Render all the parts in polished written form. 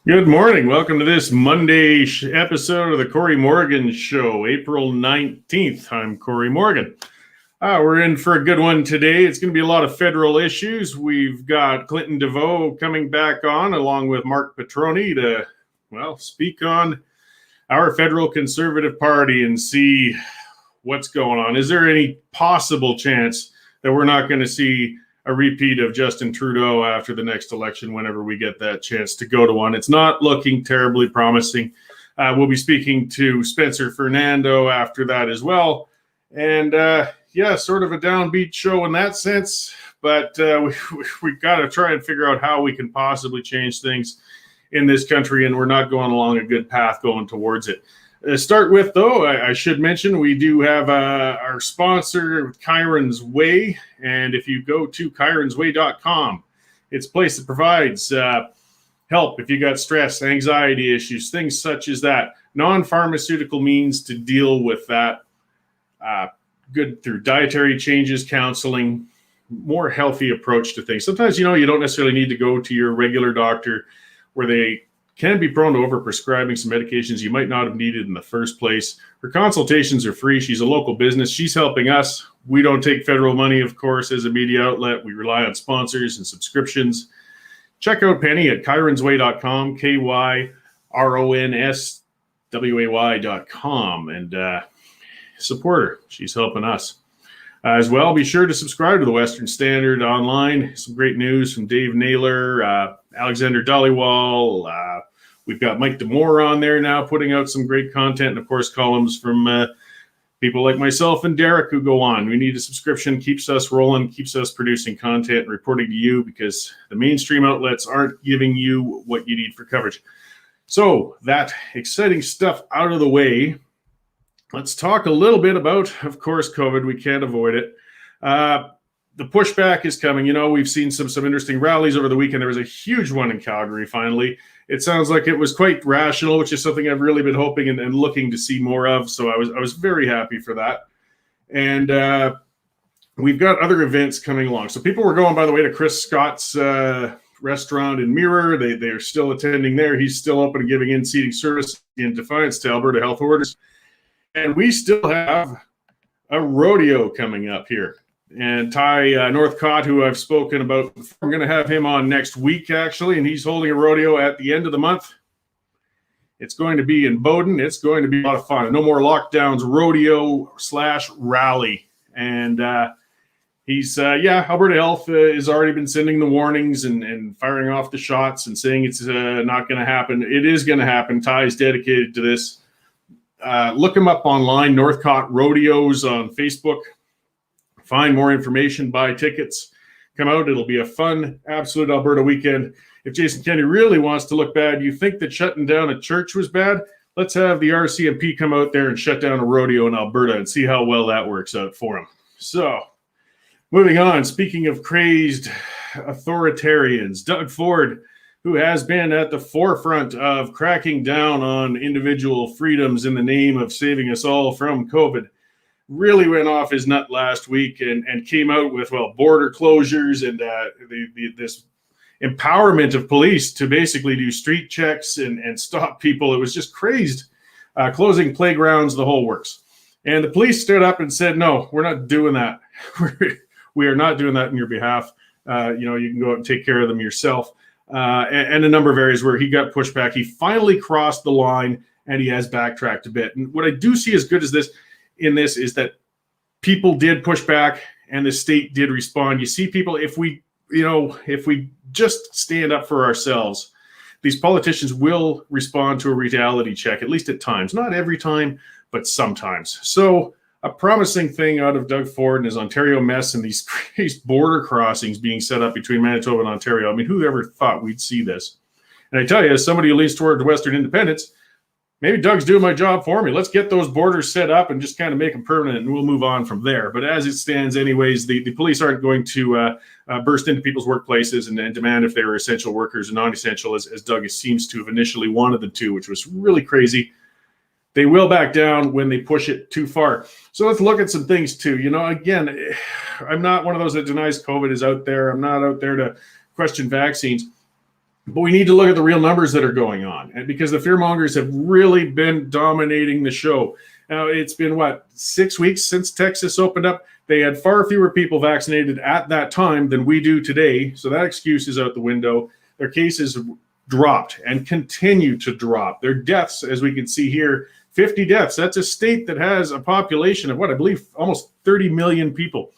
Good morning. Welcome to this Monday episode of the Cory Morgan Show, April 19th. I'm Cory Morgan. We're in for a good one today. It's going to be a lot of federal issues. We've got Clinton Desveaux coming back on along with Mark Petroni to, speak on our federal Conservative Party and see what's going on. Is there any possible chance that we're not going to see a repeat of Justin Trudeau after the next election, whenever we get that chance to go to one? It's not looking terribly promising. We'll be speaking to Spencer Fernando after that as well. And sort of a downbeat show in that sense, but we've got to try and figure out how we can possibly change things in this country, and we're not going along a good path going towards it. Start with, though, I should mention we do have our sponsor, Kyron's Way. And if you go to kyronsway.com, it's a place that provides help if you got stress, anxiety issues, things such as that. Non-pharmaceutical means to deal with that. Good through dietary changes, counseling, more healthy approach to things. Sometimes, you don't necessarily need to go to your regular doctor where they can be prone to overprescribing some medications you might not have needed in the first place. Her consultations are free. She's a local business. She's helping us. We don't take federal money, of course, as a media outlet. We rely on sponsors and subscriptions. Check out Penny at kyronsway.com, KYRONSWAY.com, and support her. She's helping us. As well, be sure to subscribe to the Western Standard online. Some great news from Dave Naylor, Alexander Dhaliwal. We've got Mike DeMore on there now putting out some great content, and of course columns from people like myself and Derek who go on. We need a subscription, keeps us rolling, keeps us producing content and reporting to you, because the mainstream outlets aren't giving you what you need for coverage. So that exciting stuff out of the way, let's talk a little bit about, of course, COVID. We can't avoid it. The pushback is coming. We've seen some interesting rallies over the weekend. There was a huge one in Calgary, finally. It sounds like it was quite rational, which is something I've really been hoping and looking to see more of. So I was very happy for that. And we've got other events coming along. So people were going, by the way, to Chris Scott's restaurant in Mirror. They are still attending there. He's still open and giving in-seating service in defiance to Alberta health orders. And we still have a rodeo coming up here. And Ty Northcott, who I've spoken about before, I'm going to have him on next week, actually, and he's holding a rodeo at the end of the month. It's going to be in Bowden. It's going to be a lot of fun. No more lockdowns, rodeo/rally. And Alberta Health has already been sending the warnings and firing off the shots and saying it's not going to happen. It is going to happen. Ty is dedicated to this. Look him up online, Northcott Rodeos on Facebook. Find more information, buy tickets, come out. It'll be a fun, absolute Alberta weekend. If Jason Kenney really wants to look bad, you think that shutting down a church was bad? Let's have the RCMP come out there and shut down a rodeo in Alberta and see how well that works out for him. So, moving on, speaking of crazed authoritarians, Doug Ford, who has been at the forefront of cracking down on individual freedoms in the name of saving us all from COVID, really went off his nut last week and came out with, border closures and this empowerment of police to basically do street checks and stop people. It was just crazed, closing playgrounds, the whole works. And the police stood up and said, no, we're not doing that. We are not doing that in your behalf. You can go out and take care of them yourself. And a number of areas where he got pushed back. He finally crossed the line and he has backtracked a bit. And what I do see as good as this is that people did push back and the state did respond. You see people, if we just stand up for ourselves, these politicians will respond to a reality check, at least at times. Not every time, but sometimes. So a promising thing out of Doug Ford and his Ontario mess and these border crossings being set up between Manitoba and Ontario. I mean, who ever thought we'd see this? And I tell you, as somebody who leans toward Western independence, maybe Doug's doing my job for me. Let's get those borders set up and just kind of make them permanent, and we'll move on from there. But as it stands anyways, the police aren't going to burst into people's workplaces and demand if they were essential workers or non-essential, as Doug seems to have initially wanted them to, which was really crazy. They will back down when they push it too far. So let's look at some things too. Again, I'm not one of those that denies COVID is out there. I'm not out there to question vaccines. But we need to look at the real numbers that are going on, and because the fearmongers have really been dominating the show. Now, it's been, 6 weeks since Texas opened up? They had far fewer people vaccinated at that time than we do today, so that excuse is out the window. Their cases dropped and continue to drop. Their deaths, as we can see here, 50 deaths. That's a state that has a population of, I believe, almost 30 million people.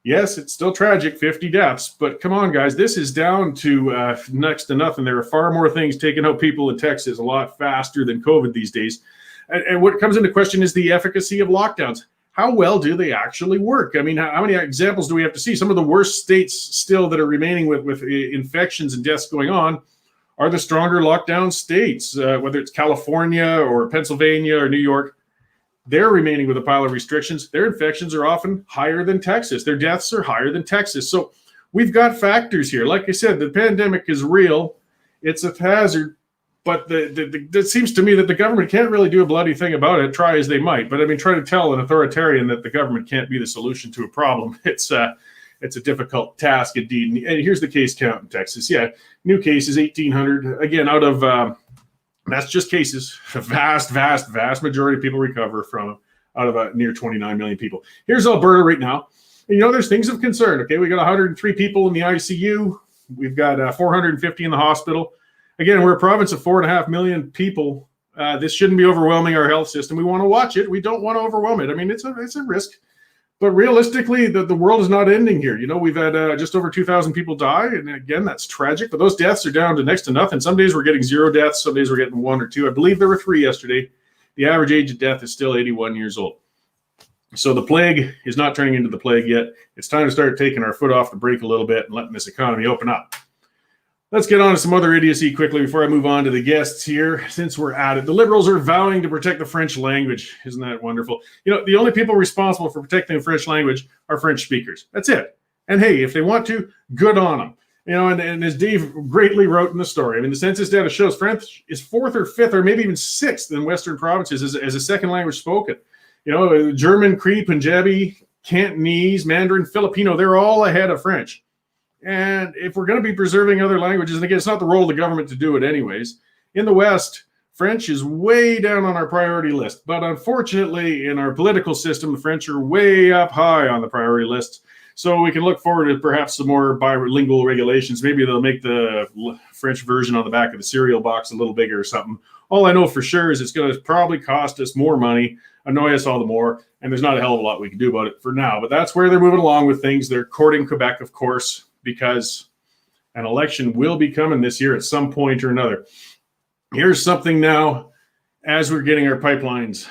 Yes, it's still tragic, 50 deaths, but come on, guys, this is down to next to nothing. There are far more things taking out people in Texas a lot faster than COVID these days. And what comes into question is the efficacy of lockdowns. How well do they actually work? I mean, how many examples do we have to see? Some of the worst states still that are remaining with infections and deaths going on are the stronger lockdown states, whether it's California or Pennsylvania or New York. They're remaining with a pile of restrictions. Their infections are often higher than Texas. Their deaths are higher than Texas. So we've got factors here. Like I said, the pandemic is real. It's a hazard. But it seems to me that the government can't really do a bloody thing about it, try as they might. But I mean, try to tell an authoritarian that the government can't be the solution to a problem. It's a difficult task indeed. And here's the case count in Texas. Yeah, new cases, 1,800. Again, out of... that's just cases. A vast majority of people recover from them out of near 29 million people. Here's Alberta right now. And, there's things of concern. Okay, we got 103 people in the ICU. We've got 450 in the hospital. Again, we're a province of 4.5 million people. This shouldn't be overwhelming our health system. We want to watch it. We don't want to overwhelm it. I mean, it's a risk. But realistically, the world is not ending here. We've had just over 2,000 people die. And again, that's tragic. But those deaths are down to next to nothing. Some days we're getting 0 deaths. Some days we're getting 1 or 2. I believe there were 3 yesterday. The average age of death is still 81 years old. So the plague is not turning into the plague yet. It's time to start taking our foot off the brake a little bit and letting this economy open up. Let's get on to some other idiocy quickly before I move on to the guests here, since we're at it. The Liberals are vowing to protect the French language. Isn't that wonderful? The only people responsible for protecting the French language are French speakers. That's it. And hey, if they want to, good on them. And as Dave greatly wrote in the story, I mean, the census data shows French is 4th or 5th or maybe even 6th in Western provinces as a second language spoken. German, Cree, Punjabi, Cantonese, Mandarin, Filipino, they're all ahead of French. And if we're going to be preserving other languages, and again, it's not the role of the government to do it anyways, in the West, French is way down on our priority list. But unfortunately, in our political system, the French are way up high on the priority list. So we can look forward to perhaps some more bilingual regulations. Maybe they'll make the French version on the back of the cereal box a little bigger or something. All I know for sure is it's going to probably cost us more money, annoy us all the more, and there's not a hell of a lot we can do about it for now. But that's where they're moving along with things. They're courting Quebec, of course, because an election will be coming this year at some point or another. Here's something now, as we're getting our pipelines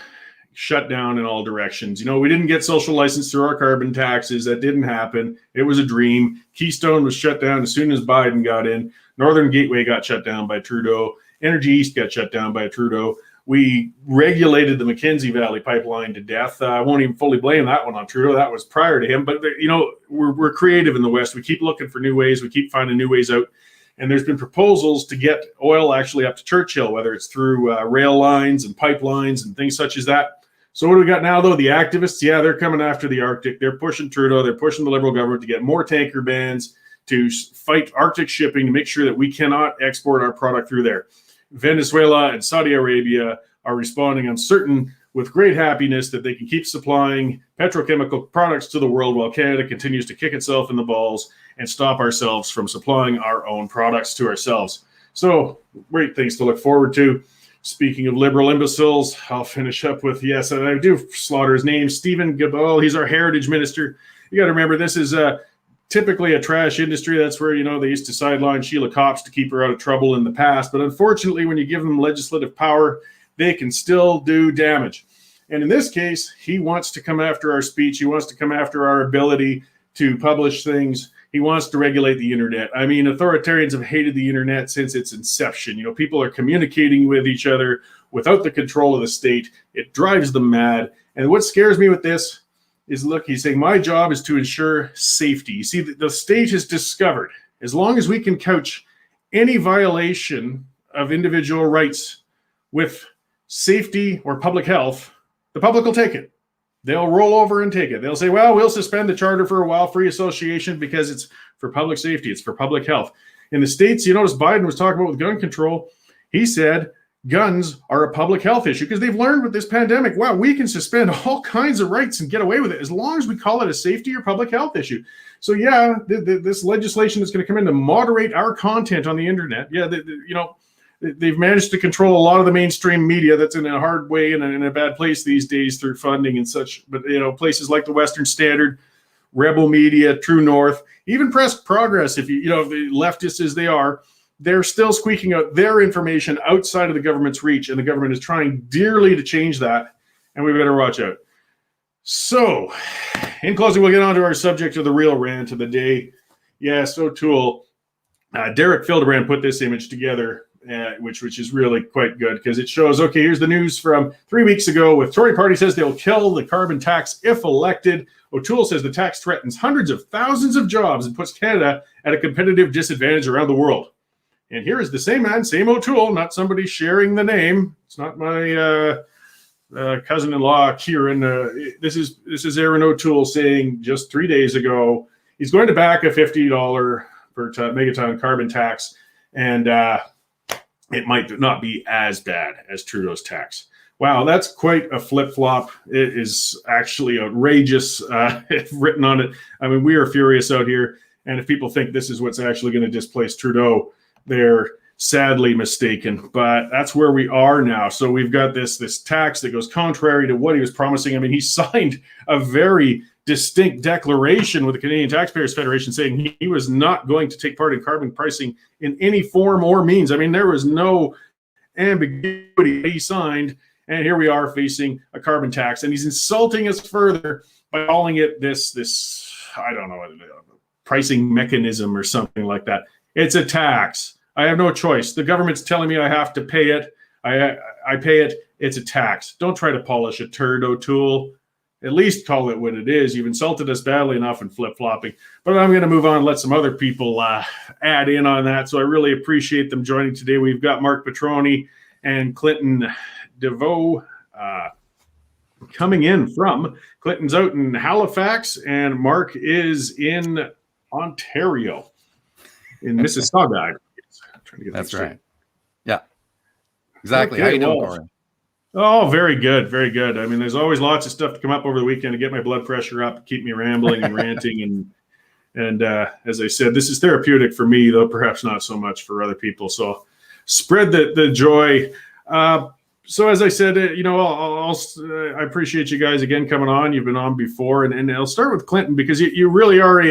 shut down in all directions. We didn't get social license through our carbon taxes. That didn't happen. It was a dream. Keystone was shut down as soon as Biden got in. Northern Gateway got shut down by Trudeau. Energy East got shut down by Trudeau. We regulated the Mackenzie Valley pipeline to death. I won't even fully blame that one on Trudeau. That was prior to him. But, we're creative in the West. We keep looking for new ways. We keep finding new ways out. And there's been proposals to get oil actually up to Churchill, whether it's through rail lines and pipelines and things such as that. So what do we got now, though? The activists, they're coming after the Arctic. They're pushing Trudeau. They're pushing the Liberal government to get more tanker bans, to fight Arctic shipping, to make sure that we cannot export our product through there. Venezuela and Saudi Arabia are responding, I'm certain, with great happiness that they can keep supplying petrochemical products to the world while Canada continues to kick itself in the balls and stop ourselves from supplying our own products to ourselves. So, great things to look forward to. Speaking of liberal imbeciles, I'll finish up with, yes, I do slaughter his name, Stephen Guilbeault. He's our heritage minister. You got to remember, this is typically a trash industry. That's where, they used to sideline Sheila Copps to keep her out of trouble in the past. But unfortunately, when you give them legislative power, they can still do damage. And in this case, he wants to come after our speech. He wants to come after our ability to publish things. He wants to regulate the internet. I mean, authoritarians have hated the internet since its inception. People are communicating with each other without the control of the state. It drives them mad. And what scares me with this is, look, he's saying, my job is to ensure safety. You see, the state has discovered, as long as we can couch any violation of individual rights with safety or public health, the public will take it. They'll roll over and take it. They'll say, well, we'll suspend the charter for a while, free association, because it's for public safety, it's for public health. In the States, you notice Biden was talking about with gun control. He said guns are a public health issue because they've learned with this pandemic, wow, we can suspend all kinds of rights and get away with it as long as we call it a safety or public health issue. So yeah, this legislation is going to come in to moderate our content on the internet. Yeah, they've managed to control a lot of the mainstream media that's in a hard way and in a bad place these days through funding and such. But places like the Western Standard, Rebel Media, True North, even Press Progress, if the leftists as they are, they're still squeaking out their information outside of the government's reach, and the government is trying dearly to change that, and we better watch out. So, in closing, we'll get on to our subject of the real rant of the day. Yes, O'Toole. Derek Fildebrand put this image together, which is really quite good because it shows, okay, here's the news from 3 weeks ago with Tory party says they'll kill the carbon tax if elected. O'Toole says the tax threatens hundreds of thousands of jobs and puts Canada at a competitive disadvantage around the world. And here is the same man, same O'Toole, not somebody sharing the name. It's not my cousin-in-law, Kieran. This is Aaron O'Toole saying just 3 days ago he's going to back a $50 per megaton carbon tax, and it might not be as bad as Trudeau's tax. Wow, that's quite a flip-flop. It is actually outrageous written on it. I mean, we are furious out here, and if people think this is what's actually going to displace Trudeau, they're sadly mistaken, but that's where we are now. So we've got this tax that goes contrary to what he was promising. I mean, he signed a very distinct declaration with the Canadian Taxpayers Federation saying he was not going to take part in carbon pricing in any form or means. I mean, there was no ambiguity. He signed, and here we are facing a carbon tax, and he's insulting us further by calling it this I don't know, pricing mechanism or something like that. It's a tax. I have no choice. The government's telling me I have to pay it. I pay it. It's a tax. Don't try to polish a turd, O'Toole. At least call it what it is. You've insulted us badly enough in flip-flopping. But I'm going to move on and let some other people add in on that. So I really appreciate them joining today. We've got Mark Petroni and Clinton Desveaux coming in from Clinton's out in Halifax, and Mark is in Ontario. In Mississauga. That's right. Yeah, exactly. Okay, how you doing, Cory? Oh, very good. Very good. I mean, there's always lots of stuff to come up over the weekend to get my blood pressure up, keep me rambling and ranting. And as I said, this is therapeutic for me, though perhaps not so much for other people. So spread the joy. So as I said, I appreciate you guys again coming on. You've been on before. And I'll start with Clinton because you really are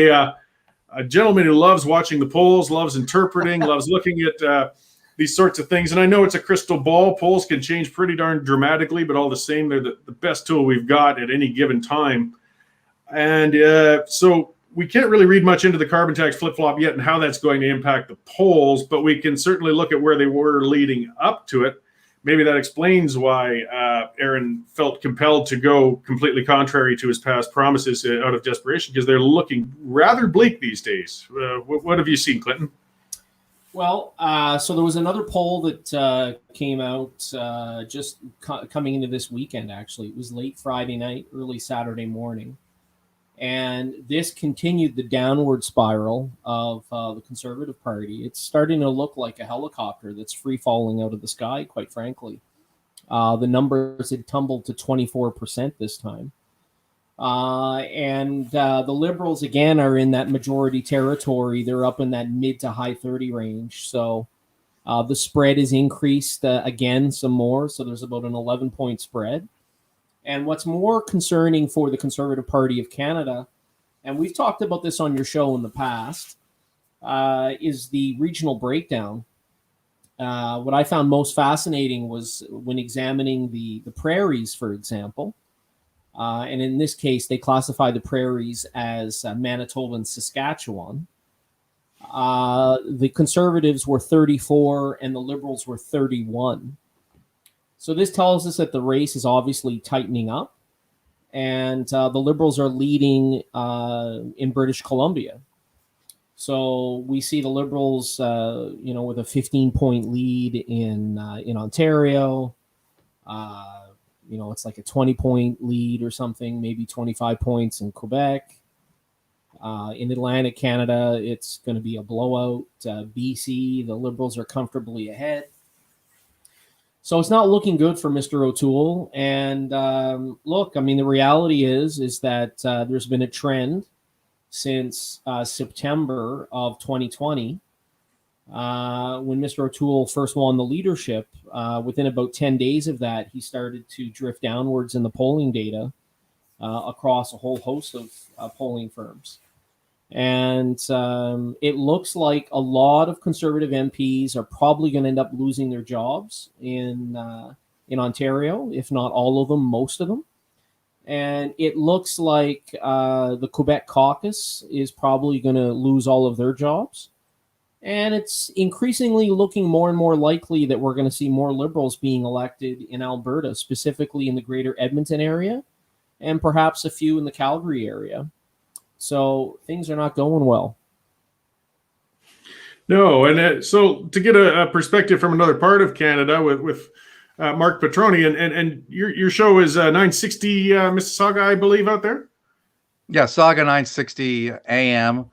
a gentleman who loves watching the polls, loves interpreting, loves looking at these sorts of things. And I know it's a crystal ball. Polls can change pretty darn dramatically, but all the same, they're the best tool we've got at any given time. And so we can't really read much into the carbon tax flip-flop yet and how that's going to impact the polls, but we can certainly look at where they were leading up to it. Maybe that explains why Aaron felt compelled to go completely contrary to his past promises out of desperation, because they're looking rather bleak these days. What have you seen, Clinton? Well, so there was another poll that came out just coming into this weekend, actually. It was late Friday night, early Saturday morning. And this continued the downward spiral of the Conservative Party. It's starting to look like a helicopter that's free falling out of the sky, quite frankly. The numbers had tumbled to 24% this time. And the Liberals, again, are in that majority territory. They're up in that mid to high 30 range. So the spread is increased again some more. So there's about an 11-point spread. And what's more concerning for the Conservative Party of Canada, and we've talked about this on your show in the past, is the regional breakdown. What I found most fascinating was when examining the prairies, for example. And in this case, they classify the prairies as Manitoba and Saskatchewan. The Conservatives were 34 and the Liberals were 31. So this tells us that the race is obviously tightening up, and the Liberals are leading in British Columbia. So we see the Liberals, with a 15-point lead in Ontario. It's like a 20-point lead or something, maybe 25 points in Quebec. In Atlantic Canada, it's going to be a blowout. BC, the Liberals are comfortably ahead. So it's not looking good for Mr. O'Toole. And look, I mean, the reality is that there's been a trend since September of 2020, when Mr. O'Toole first won the leadership. Within about 10 days of that, he started to drift downwards in the polling data across a whole host of polling firms. And it looks like a lot of Conservative MPs are probably going to end up losing their jobs in Ontario, if not all of them, most of them. And it looks like the Quebec Caucus is probably going to lose all of their jobs. And it's increasingly looking more and more likely that we're going to see more Liberals being elected in Alberta, specifically in the greater Edmonton area, and perhaps a few in the Calgary area. So things are not going well. No, and so to get a perspective from another part of Canada with Mark Petroni, and your show is 960 Mississauga, I believe, out there. Yeah, Saga 960 AM.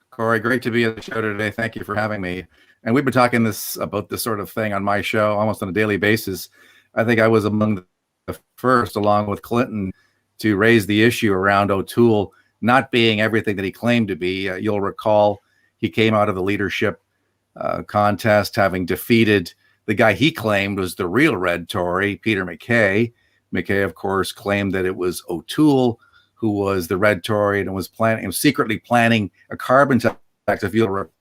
Cory, great to be on the show today. Thank you for having me. And we've been talking about this sort of thing on my show almost on a daily basis. I think I was among the first, along with Clinton, to raise the issue around O'Toole not being everything that he claimed to be. You'll recall he came out of the leadership contest having defeated the guy he claimed was the real red Tory, Peter MacKay. MacKay, of course, claimed that it was O'Toole who was the red Tory and was secretly planning a carbon tax, if you'll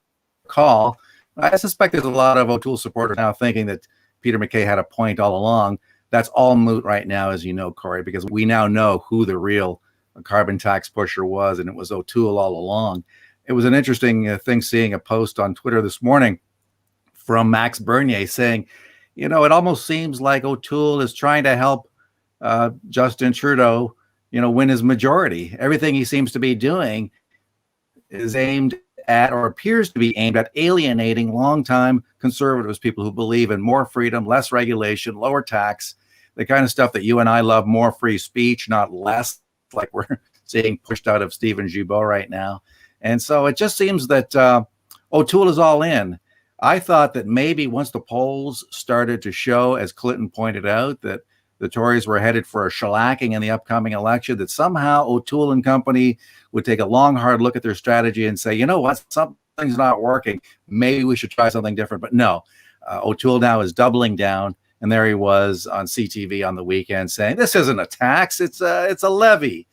recall. I suspect there's a lot of O'Toole supporters now thinking that Peter MacKay had a point all along. That's all moot right now, as you know, Cory, because we now know who the real carbon tax pusher was, and it was O'Toole all along. It was an interesting thing seeing a post on Twitter this morning from Max Bernier saying, it almost seems like O'Toole is trying to help Justin Trudeau, win his majority. Everything he seems to be doing is aimed at, or appears to be aimed at, alienating longtime Conservatives, people who believe in more freedom, less regulation, lower tax, the kind of stuff that you and I love, more free speech, not less, like we're seeing pushed out of Stephen Gibault right now. And so it just seems that O'Toole is all in. I thought that maybe once the polls started to show, as Clinton pointed out, that the Tories were headed for a shellacking in the upcoming election, that somehow O'Toole and company would take a long, hard look at their strategy and say, you know what, something's not working. Maybe we should try something different. But no, O'Toole now is doubling down. And there he was on CTV on the weekend saying, this isn't a tax, it's a levy.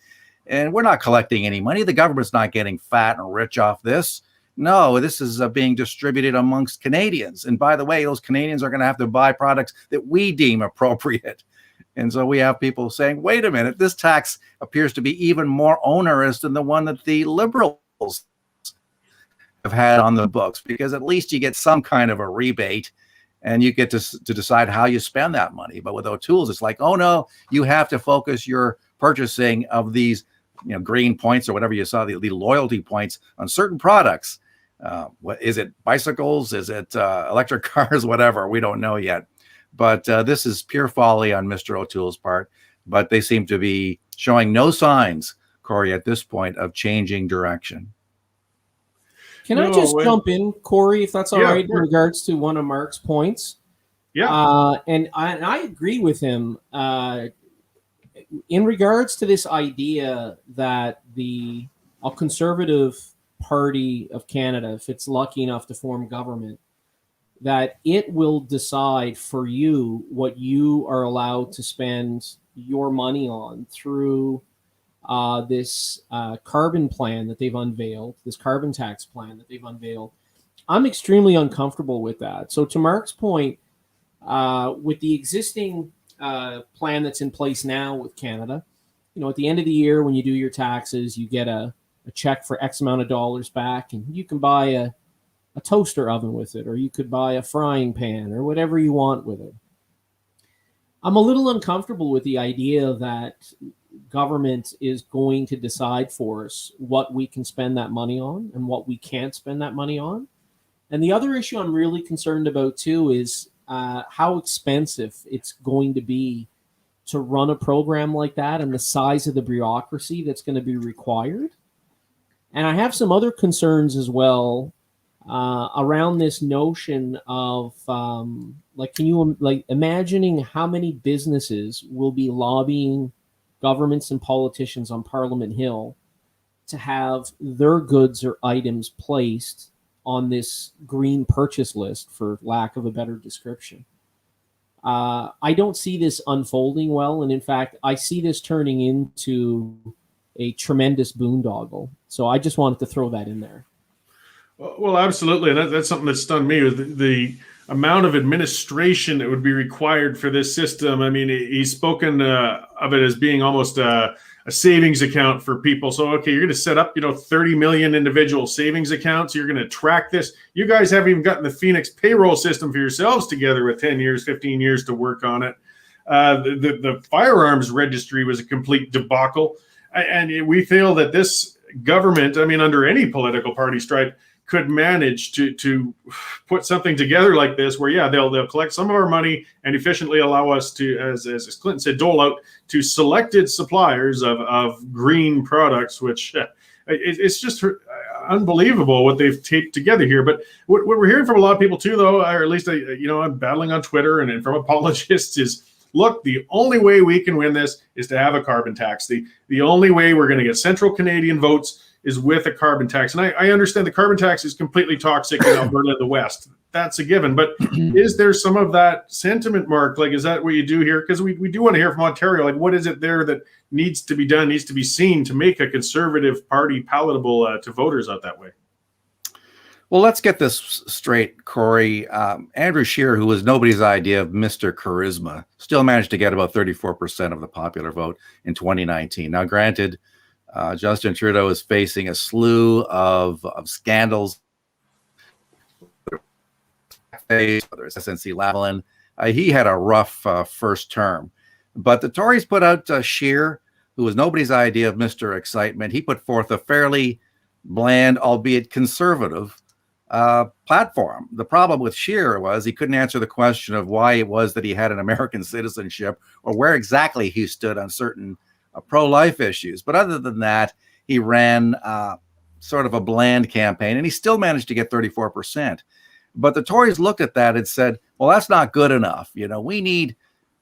And we're not collecting any money. The government's not getting fat and rich off this. No, this is being distributed amongst Canadians. And by the way, those Canadians are going to have to buy products that we deem appropriate. And so we have people saying, wait a minute, this tax appears to be even more onerous than the one that the Liberals have had on the books, because at least you get some kind of a rebate and you get to decide how you spend that money. But with O'Toole's, it's like, oh no, you have to focus your purchasing of these green points or whatever you saw, the loyalty points on certain products. What is it? Bicycles? Is it electric cars? Whatever. We don't know yet. But this is pure folly on Mr. O'Toole's part. But they seem to be showing no signs, Cory, at this point, of changing direction. Can I just jump in, Cory, if that's all right, in regards to one of Mark's points? Yeah. And I agree with him. In regards to this idea that a Conservative Party of Canada, if it's lucky enough to form government, that it will decide for you what you are allowed to spend your money on through this carbon plan that they've unveiled, this carbon tax plan that they've unveiled. I'm extremely uncomfortable with that. So to Mark's point, with the existing plan that's in place now with Canada, at the end of the year when you do your taxes, you get a check for X amount of dollars back, and you can buy a toaster oven with it, or you could buy a frying pan or whatever you want with it. I'm a little uncomfortable with the idea that government is going to decide for us what we can spend that money on and what we can't spend that money on. And the other issue I'm really concerned about too is how expensive it's going to be to run a program like that, and the size of the bureaucracy that's going to be required. And I have some other concerns as well around this notion of like, can you like imagining how many businesses will be lobbying governments and politicians on Parliament Hill to have their goods or items placed on this green purchase list, for lack of a better description? I don't see this unfolding well, and in fact, I see this turning into a tremendous boondoggle. So I just wanted to throw that in there. Well, absolutely, and that's something that stunned me, was the amount of administration that would be required for this system. I mean, he's spoken of it as being almost a savings account for people. So, okay, you're going to set up, 30 million individual savings accounts. You're going to track this. You guys haven't even gotten the Phoenix payroll system for yourselves together with 10 years, 15 years to work on it. The firearms registry was a complete debacle. And we feel that this government, I mean, under any political party stripe, could manage to put something together like this, where they'll collect some of our money and efficiently allow us to, as Clinton said, dole out to selected suppliers of green products, which it's just unbelievable what they've taped together here. But what we're hearing from a lot of people too, though, or at least I'm battling on Twitter and from apologists, is, look, the only way we can win this is to have a carbon tax. The only way we're going to get central Canadian votes is with a carbon tax. And I understand the carbon tax is completely toxic in Alberta and the West. That's a given. But is there some of that sentiment, Mark? Like, is that what you do here? Because we do want to hear from Ontario. Like, what is it there that needs to be done, needs to be seen to make a Conservative Party palatable to voters out that way? Well, let's get this straight, Cory. Andrew Scheer, who was nobody's idea of Mr. Charisma, still managed to get about 34% of the popular vote in 2019. Now, granted, Justin Trudeau is facing a slew of scandals, whether it's SNC-Lavalin. He had a rough first term. But the Tories put out Scheer, who was nobody's idea of Mr. Excitement. He put forth a fairly bland, albeit conservative, platform. The problem with Scheer was he couldn't answer the question of why it was that he had an American citizenship, or where exactly he stood on certain pro-life issues. But other than that, he ran sort of a bland campaign, and he still managed to get 34%. But the Tories looked at that and said, well, that's not good enough. We need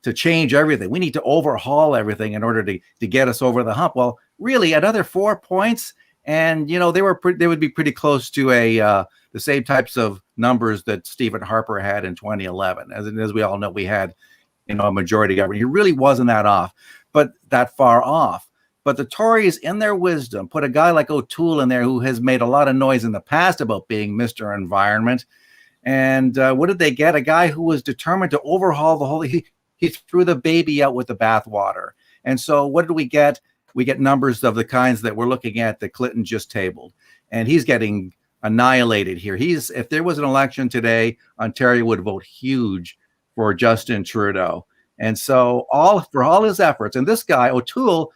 to change everything. We need to overhaul everything in order to get us over the hump. Well, really, another 4 points, and they would be pretty close to the same types of numbers that Stephen Harper had in 2011. As we all know, we had a majority government. He really wasn't that far off. But the Tories, in their wisdom, put a guy like O'Toole in there, who has made a lot of noise in the past about being Mr. Environment. And what did they get? A guy who was determined to overhaul the whole. He threw the baby out with the bathwater. And so what did we get? We get numbers of the kinds that we're looking at that Clinton just tabled. And he's getting annihilated here. If there was an election today, Ontario would vote huge for Justin Trudeau. And so for all his efforts, and this guy, O'Toole,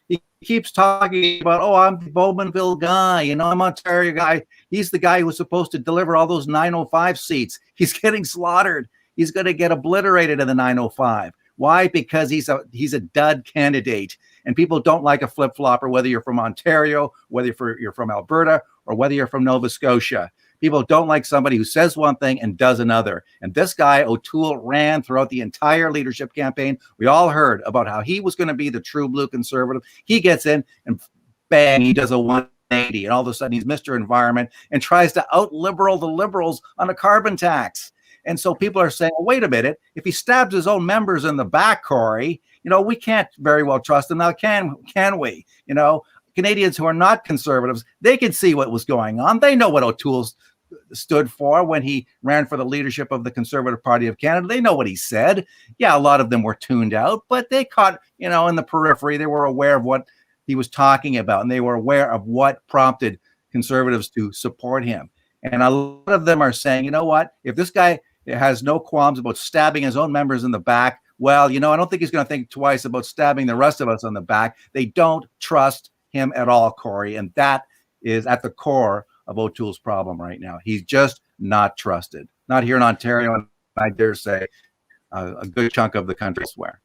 he keeps talking about, I'm the Bowmanville guy, I'm Ontario guy. He's the guy who was supposed to deliver all those 905 seats. He's getting slaughtered. He's going to get obliterated in the 905. Why? Because he's a dud candidate. And people don't like a flip-flopper, whether you're from Ontario, whether you're from Alberta, or whether you're from Nova Scotia. People don't like somebody who says one thing and does another. And this guy, O'Toole, ran throughout the entire leadership campaign. We all heard about how he was going to be the true blue Conservative. He gets in and bang, he does a 180. And all of a sudden he's Mr. Environment and tries to out-liberal the Liberals on a carbon tax. And so people are saying, well, wait a minute, if he stabs his own members in the back, Cory, we can't very well trust him now, can we? Canadians who are not Conservatives, they can see what was going on. They know what O'Toole stood for when he ran for the leadership of the Conservative Party of Canada. They know what he said. Yeah, a lot of them were tuned out, but they caught, in the periphery. They were aware of what he was talking about, and they were aware of what prompted Conservatives to support him. And a lot of them are saying, you know what, if this guy has no qualms about stabbing his own members in the back, well, I don't think he's going to think twice about stabbing the rest of us on the back. They don't trust him at all, Cory, and that is at the core of O'Toole's problem right now. He's just not trusted. Not here in Ontario, and I dare say a good chunk of the country, I swear.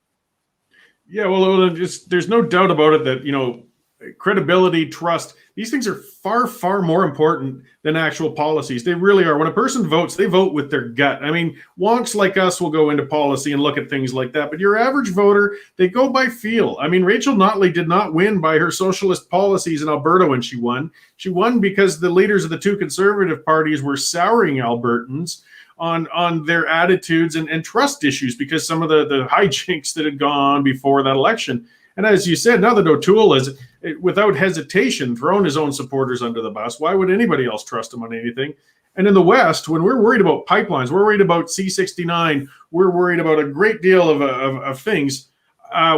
Yeah, well, there's no doubt about it that credibility, trust. These things are far, far more important than actual policies. They really are. When a person votes, they vote with their gut. I mean, wonks like us will go into policy and look at things like that. But your average voter, they go by feel. I mean, Rachel Notley did not win by her socialist policies in Alberta when she won. She won because the leaders of the two conservative parties were souring Albertans on their attitudes and trust issues because some of the hijinks that had gone on before that election. And as you said, now that O'Toole has, without hesitation, thrown his own supporters under the bus, why would anybody else trust him on anything? And in the West, when we're worried about pipelines, we're worried about C-69, we're worried about a great deal of things,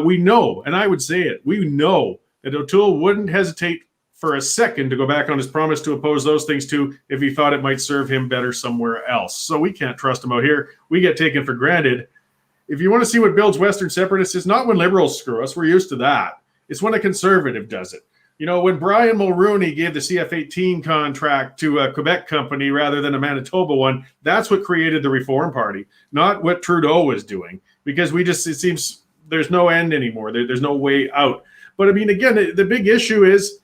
we know, and I would say it, we know that O'Toole wouldn't hesitate for a second to go back on his promise to oppose those things too if he thought it might serve him better somewhere else. So we can't trust him out here. We get taken for granted. If you want to see what builds Western separatists, it's not when liberals screw us. We're used to that. It's when a conservative does it. You know, when Brian Mulrooney gave the CF-18 contract to a Quebec company rather than a Manitoba one, that's what created the Reform Party, not what Trudeau was doing. Because it seems there's no end anymore. There's no way out. But I mean, again, the big issue is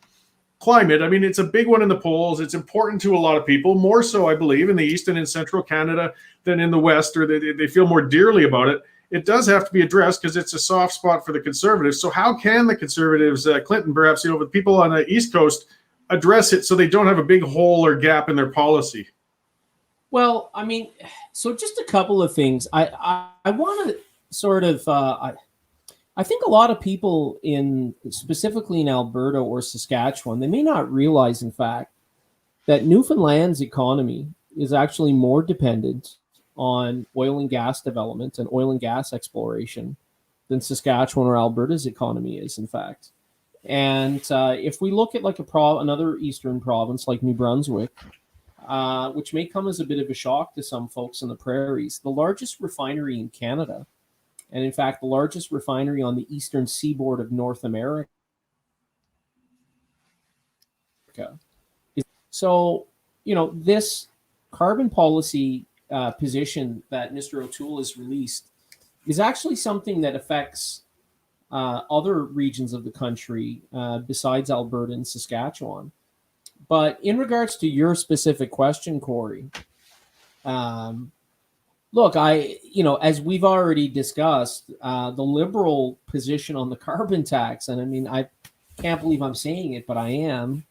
climate. I mean, it's a big one in the polls. It's important to a lot of people, more so, I believe, in the East and in Central Canada than in the West, or they feel more dearly about it. It does have to be addressed because it's a soft spot for the Conservatives. So how can the Conservatives, Clinton, perhaps, with people on the East Coast, address it so they don't have a big hole or gap in their policy? Well, I mean, so just a couple of things. I want to sort of, I think a lot of people specifically in Alberta or Saskatchewan, they may not realize, in fact, that Newfoundland's economy is actually more dependent on oil and gas development and oil and gas exploration than Saskatchewan or Alberta's economy is, in fact. And if we look at like another eastern province like New Brunswick, which may come as a bit of a shock to some folks in the prairies, the largest refinery in Canada, and in fact the largest refinery on the eastern seaboard of North America. So, you know, this carbon policy position that Mr. O'Toole has released is actually something that affects other regions of the country besides Alberta and Saskatchewan. But in regards to your specific question, Cory, look, as we've already discussed, the Liberal position on the carbon tax, and I mean, I can't believe I'm saying it, but I am.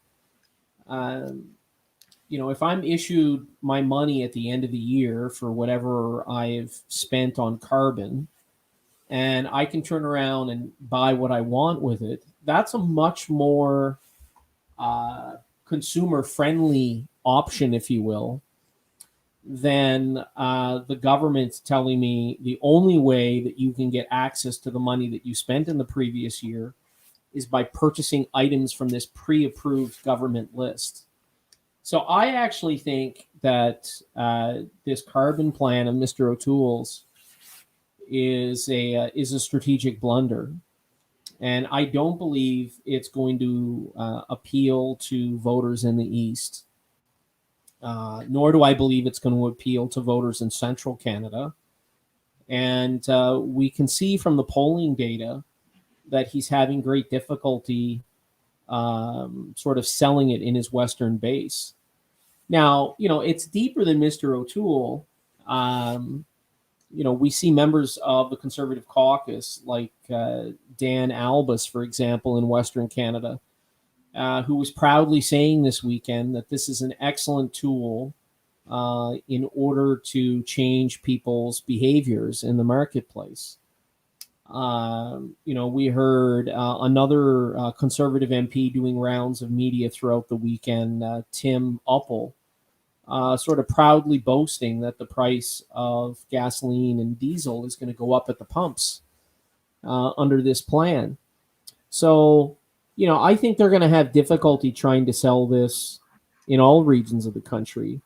If I'm issued my money at the end of the year for whatever I've spent on carbon, and I can turn around and buy what I want with it, that's a much more consumer-friendly option, if you will, than the government telling me the only way that you can get access to the money that you spent in the previous year is by purchasing items from this pre-approved government list. So I actually think that this carbon plan of Mr. O'Toole's is a strategic blunder, and I don't believe it's going to appeal to voters in the East. Nor do I believe it's going to appeal to voters in Central Canada. And we can see from the polling data that he's having great difficulty sort of selling it in his Western base. Now, it's deeper than Mr. O'Toole. We see members of the Conservative Caucus like Dan Albus, for example, in Western Canada, who was proudly saying this weekend that this is an excellent tool in order to change people's behaviors in the marketplace. We heard another conservative MP doing rounds of media throughout the weekend, Tim Uppel, sort of proudly boasting that the price of gasoline and diesel is going to go up at the pumps under this plan. So, I think they're going to have difficulty trying to sell this in all regions of the country.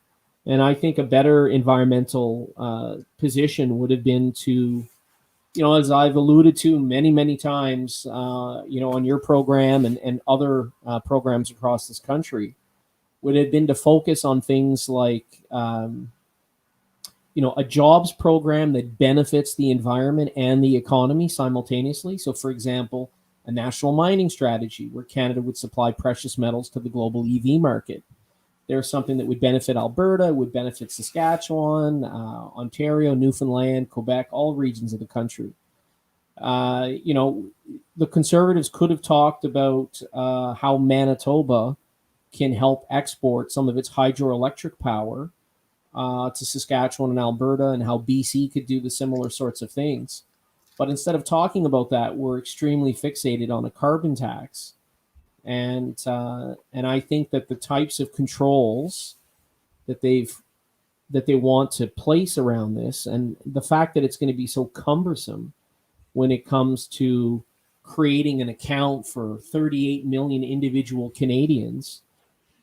And I think a better environmental position would have been to, as I've alluded to many, many times, on your program and other programs across this country, would have been to focus on things like, a jobs program that benefits the environment and the economy simultaneously. So, for example, a national mining strategy where Canada would supply precious metals to the global EV market. There's something that would benefit Alberta, would benefit Saskatchewan, Ontario, Newfoundland, Quebec, all regions of the country. The Conservatives could have talked about how Manitoba can help export some of its hydroelectric power to Saskatchewan and Alberta, and how BC could do the similar sorts of things. But instead of talking about that, we're extremely fixated on a carbon tax. And I think that the types of controls that they want to place around this, and the fact that it's going to be so cumbersome when it comes to creating an account for 38 million individual Canadians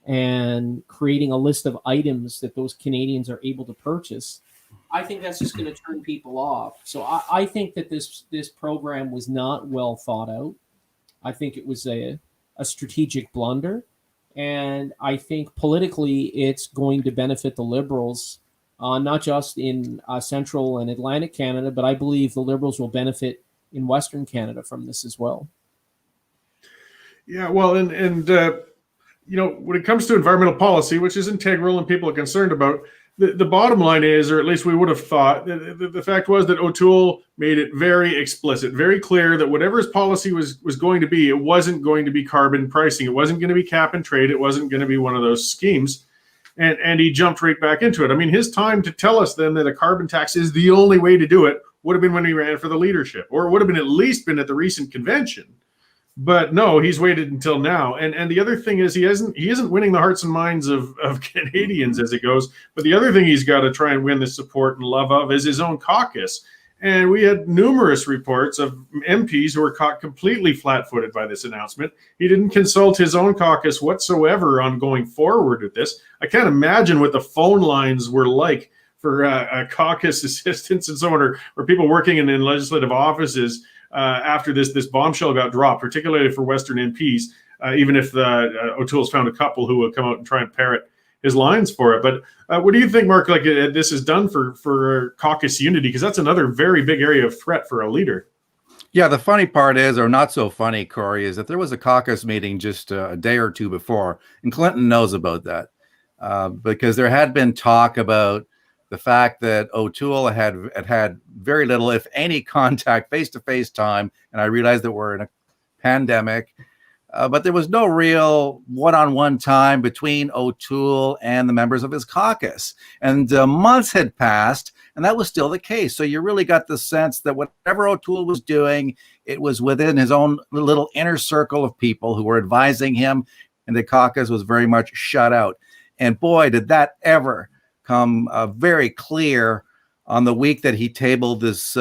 and creating a list of items that those Canadians are able to purchase, I think that's just going to turn people off. So I think that this program was not well thought out. I think it was a strategic blunder. And I think politically it's going to benefit the Liberals, not just in central and Atlantic Canada, but I believe the Liberals will benefit in Western Canada from this as well. Yeah, well, and when it comes to environmental policy, which is integral and people are concerned about, the bottom line is, or at least we would have thought, the fact was that O'Toole made it very explicit, very clear that whatever his policy was going to be, it wasn't going to be carbon pricing. It wasn't going to be cap and trade. It wasn't going to be one of those schemes. And he jumped right back into it. I mean, his time to tell us then that a carbon tax is the only way to do it would have been when he ran for the leadership, or it would have been at least been at the recent convention. But no, he's waited until now. And the other thing is he isn't winning the hearts and minds of Canadians as it goes. But the other thing he's got to try and win the support and love of is his own caucus. And we had numerous reports of MPs who were caught completely flat-footed by this announcement. He didn't consult his own caucus whatsoever on going forward with this. I can't imagine what the phone lines were like for caucus assistants and so on, or people working in legislative offices after this bombshell got dropped, particularly for Western MPs, even if O'Toole's found a couple who will come out and try and parrot his lines for it. But what do you think, Mark, like this is done for caucus unity? Because that's another very big area of threat for a leader. Yeah, the funny part is, or not so funny, Cory, is that there was a caucus meeting just a day or two before, and Clinton knows about that because there had been talk about the fact that O'Toole had very little, if any, contact, face-to-face time, and I realize that we're in a pandemic, but there was no real one-on-one time between O'Toole and the members of his caucus. And months had passed, and that was still the case. So you really got the sense that whatever O'Toole was doing, it was within his own little inner circle of people who were advising him, and the caucus was very much shut out. And boy, did that ever come very clear on the week that he tabled this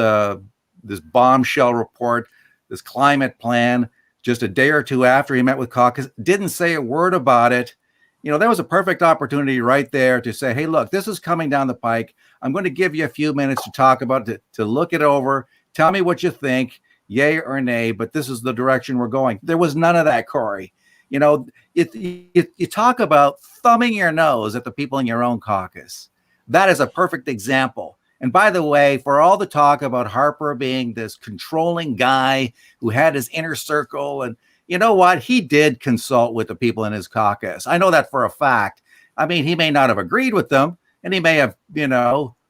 bombshell report, this climate plan, just a day or two after he met with caucus, didn't say a word about it. There was a perfect opportunity right there to say, hey, look, this is coming down the pike. I'm going to give you a few minutes to talk about it, to look it over. Tell me what you think, yay or nay, but this is the direction we're going. There was none of that, Cory. You talk about thumbing your nose at the people in your own caucus. That is a perfect example. And by the way, for all the talk about Harper being this controlling guy who had his inner circle, and you know what? He did consult with the people in his caucus. I know that for a fact. I mean, he may not have agreed with them, and he may have,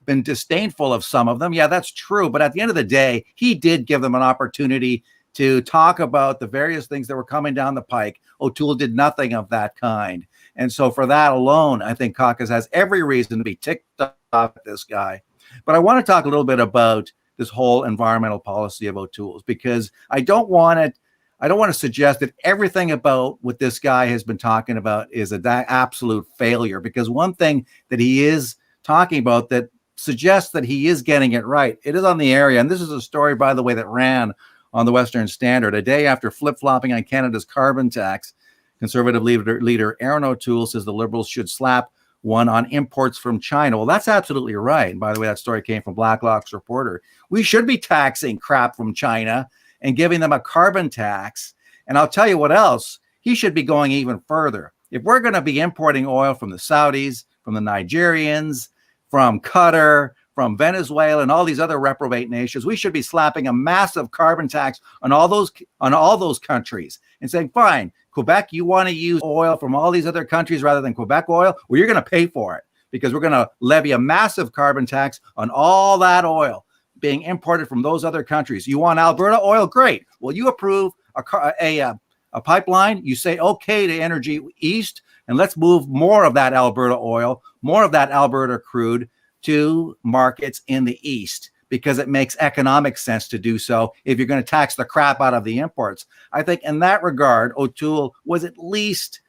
been disdainful of some of them. Yeah, that's true. But at the end of the day, he did give them an opportunity to talk about the various things that were coming down the pike. O'Toole did nothing of that kind. And so for that alone, I think caucus has every reason to be ticked off at this guy. But I want to talk a little bit about this whole environmental policy of O'Toole's, because I don't want to suggest that everything about what this guy has been talking about is an absolute failure, because one thing that he is talking about that suggests that he is getting it right, it is on the area. And this is a story, by the way, that ran on the Western Standard a day after flip-flopping on Canada's carbon tax. Conservative leader Aaron O'Toole says the Liberals should slap one on imports from China. Well, that's absolutely right. And by the way, that story came from Blacklock's reporter. We should be taxing crap from China and giving them a carbon tax. And I'll tell you what else, he should be going even further. If we're going to be importing oil from the Saudis, from the Nigerians, from Qatar, from Venezuela and all these other reprobate nations. We should be slapping a massive carbon tax on all those countries and saying, fine, Quebec, you want to use oil from all these other countries rather than Quebec oil? Well, you're going to pay for it because we're going to levy a massive carbon tax on all that oil being imported from those other countries. You want Alberta oil? Great. Well, you approve a pipeline. You say okay to Energy East, and let's move more of that Alberta oil, more of that Alberta crude to markets in the East, because it makes economic sense to do so if you're going to tax the crap out of the imports. I think in that regard, O'Toole was at least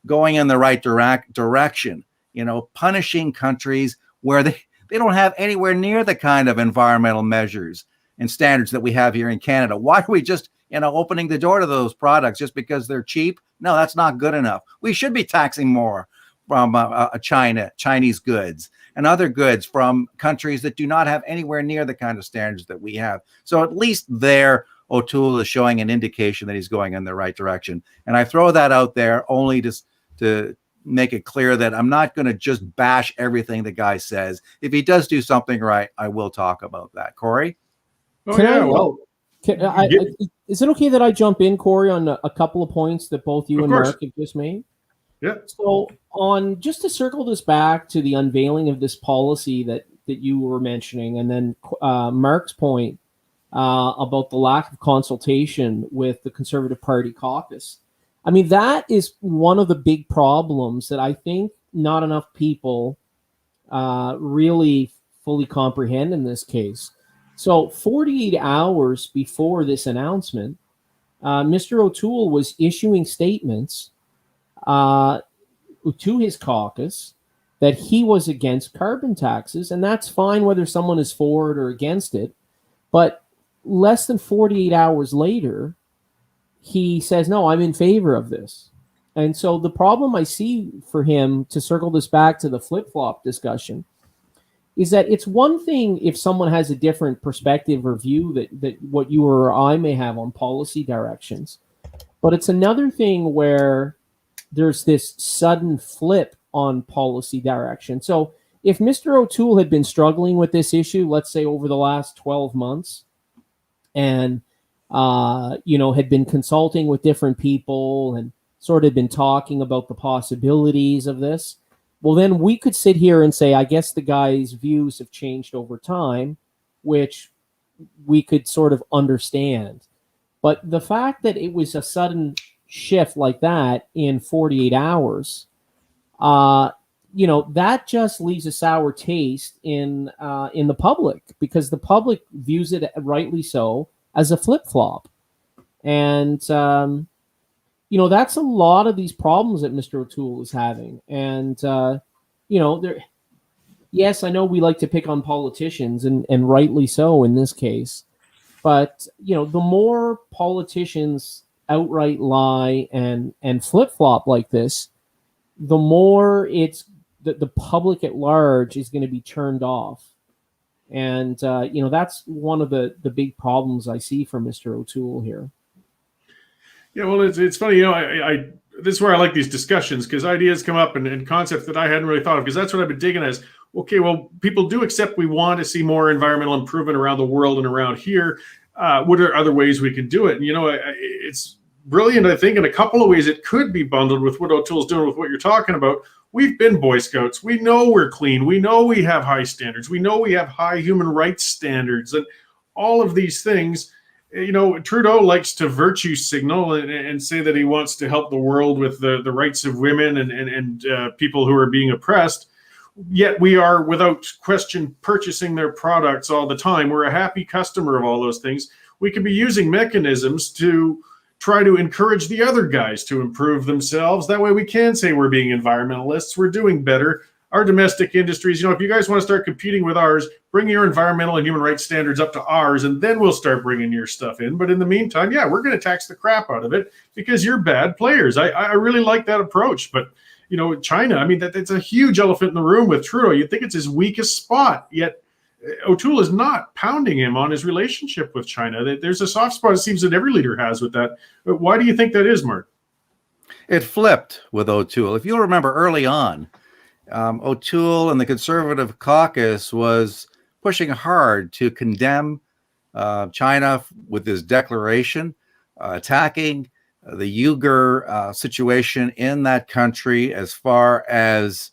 going in the right direction, punishing countries where they don't have anywhere near the kind of environmental measures and standards that we have here in Canada. Why are we just, opening the door to those products just because they're cheap? No, that's not good enough. We should be taxing more from Chinese goods and other goods from countries that do not have anywhere near the kind of standards that we have. So at least there, O'Toole is showing an indication that he's going in the right direction. And I throw that out there only to make it clear that I'm not going to just bash everything the guy says. If he does do something right, I will talk about that. Cory? Is it okay that I jump in, Cory, on a couple of points that both you and Mark have just made? Yeah. So just to circle this back to the unveiling of this policy that you were mentioning, and then Mark's point about the lack of consultation with the Conservative Party caucus. I mean, that is one of the big problems that I think not enough people really fully comprehend in this case. So 48 hours before this announcement, Mr. O'Toole was issuing statements to his caucus that he was against carbon taxes, and that's fine whether someone is for it or against it. But less than 48 hours later, he says, no, I'm in favor of this. And so the problem I see for him, to circle this back to the flip-flop discussion, is that it's one thing if someone has a different perspective or view that what you or I may have on policy directions. But it's another thing where there's this sudden flip on policy direction. So if Mr. O'Toole had been struggling with this issue, let's say over the last 12 months, and had been consulting with different people and sort of been talking about the possibilities of this, well, then we could sit here and say, I guess the guy's views have changed over time, which we could sort of understand. But the fact that it was a sudden shift like that in 48 hours, that just leaves a sour taste in the public, because the public views it, rightly so, as a flip-flop. And, that's a lot of these problems that Mr. O'Toole is having. And, yes, I know we like to pick on politicians, and rightly so in this case. But, the more politicians outright lie and flip-flop like this, the more it's the public at large is going to be turned off. And, that's one of the big problems I see for Mr. O'Toole here. Yeah, well, it's funny, I this is where I like these discussions, because ideas come up and concepts that I hadn't really thought of, because that's what I've been digging as. Okay, well, people do accept we want to see more environmental improvement around the world and around here. What are other ways we can do it? And, it's brilliant, I think, in a couple of ways it could be bundled with what O'Toole's doing with what you're talking about. We've been Boy Scouts. We know we're clean. We know we have high standards. We know we have high human rights standards, and all of these things. Trudeau likes to virtue signal and say that he wants to help the world with the rights of women and people who are being oppressed. Yet we are, without question, purchasing their products all the time. We're a happy customer of all those things. We could be using mechanisms to try to encourage the other guys to improve themselves. That way we can say we're being environmentalists. We're doing better. Our domestic industries, if you guys want to start competing with ours, bring your environmental and human rights standards up to ours, and then we'll start bringing your stuff in. But in the meantime, yeah, we're going to tax the crap out of it because you're bad players. I really like that approach. But, China, I mean, that's a huge elephant in the room with Trudeau. You'd think it's his weakest spot, yet O'Toole is not pounding him on his relationship with China. There's a soft spot, it seems, that every leader has with that. But why do you think that is, Mark? It flipped with O'Toole. If you'll remember early on, O'Toole and the Conservative caucus was pushing hard to condemn China with this declaration, attacking the Uyghur situation in that country as far as,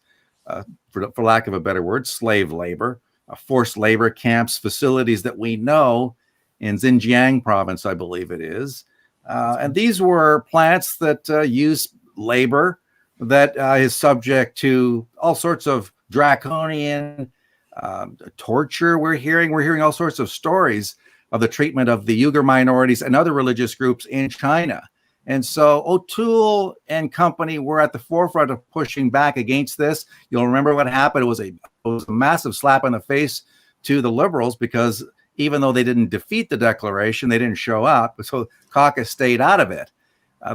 for lack of a better word, slave labor, forced labor camps, facilities that we know in Xinjiang province, I believe it is. And these were plants that use labor that is subject to all sorts of draconian torture. We're hearing all sorts of stories of the treatment of the Uyghur minorities and other religious groups in China. And so O'Toole and company were at the forefront of pushing back against this. You'll remember what happened. It was a massive slap in the face to the Liberals, because even though they didn't defeat the declaration, they didn't show up. So Caucus stayed out of it.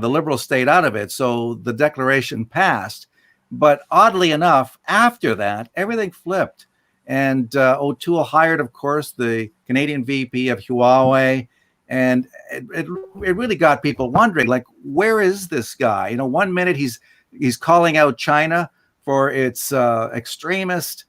The Liberals stayed out of it. So the declaration passed. But oddly enough, after that, everything flipped. And O'Toole hired, of course, the Canadian VP of Huawei. And it really got people wondering, like, where is this guy? You know, one minute he's calling out China for its extremist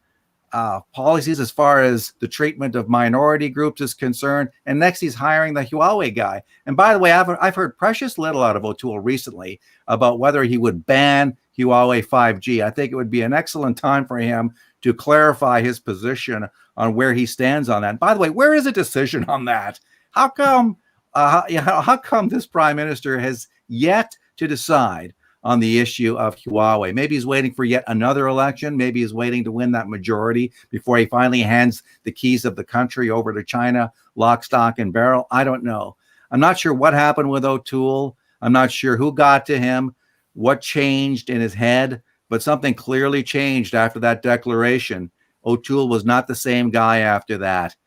policies as far as the treatment of minority groups is concerned, and next he's hiring the Huawei guy. And by the way, I've heard precious little out of O'Toole recently about whether he would ban Huawei 5G. I think it would be an excellent time for him to clarify his position on where he stands on that. And by the way, where is a decision on that? How come this prime minister has yet to decide on the issue of Huawei? Maybe he's waiting for yet another election. Maybe he's waiting to win that majority before he finally hands the keys of the country over to China, lock, stock, and barrel. I don't know. I'm not sure what happened with O'Toole. I'm not sure who got to him, what changed in his head, but something clearly changed after that declaration. O'Toole was not the same guy after that.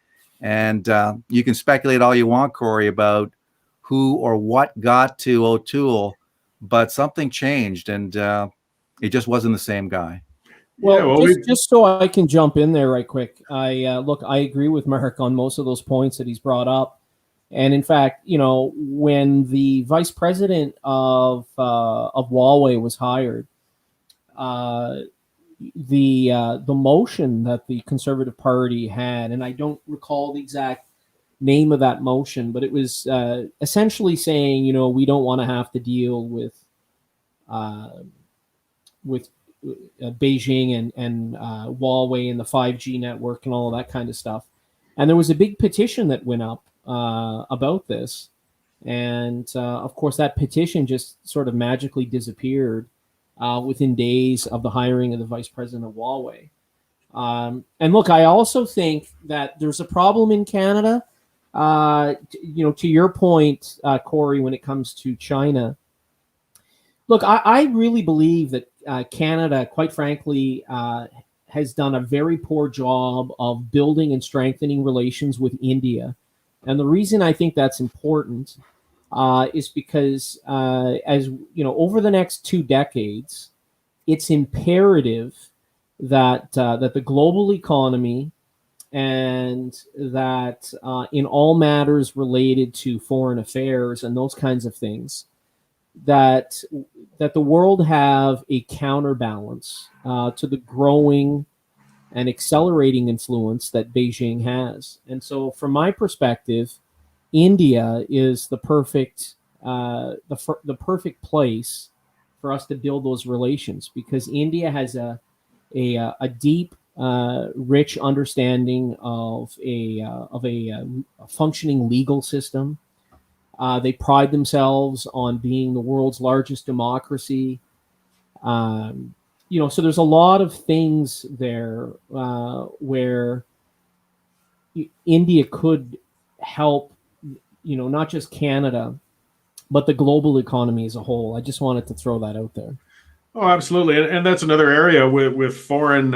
And you can speculate all you want, Cory, about who or what got to O'Toole, but something changed, and he just wasn't the same guy. Well, just so I can jump in there right quick, I agree with Mark on most of those points that he's brought up. And in fact, you know, when the vice president of Huawei was hired, the motion that the Conservative Party had, and I don't recall the exact name of that motion, but it was essentially saying, you know, we don't want to have to deal with Beijing and Huawei and the 5G network and all of that kind of stuff. And there was a big petition that went up about this. And of course, that petition just sort of magically disappeared within days of the hiring of the vice president of Huawei. And look, I also think that there's a problem in Canada. You know, to your point, Cory, when it comes to China, look, I really believe that Canada, quite frankly, has done a very poor job of building and strengthening relations with India. And the reason I think that's important is because, as you know, over the next 2 decades, it's imperative that the global economy and that in all matters related to foreign affairs and those kinds of things, that the world have a counterbalance to the growing and accelerating influence that Beijing has. And so, from my perspective, India is the perfect place for us to build those relations, because India has a deep, rich understanding of a functioning legal system. They pride themselves on being the world's largest democracy. You know, so there's a lot of things there where India could help, you know, not just Canada, but the global economy as a whole. I just wanted to throw that out there. Oh, absolutely, and that's another area with foreign,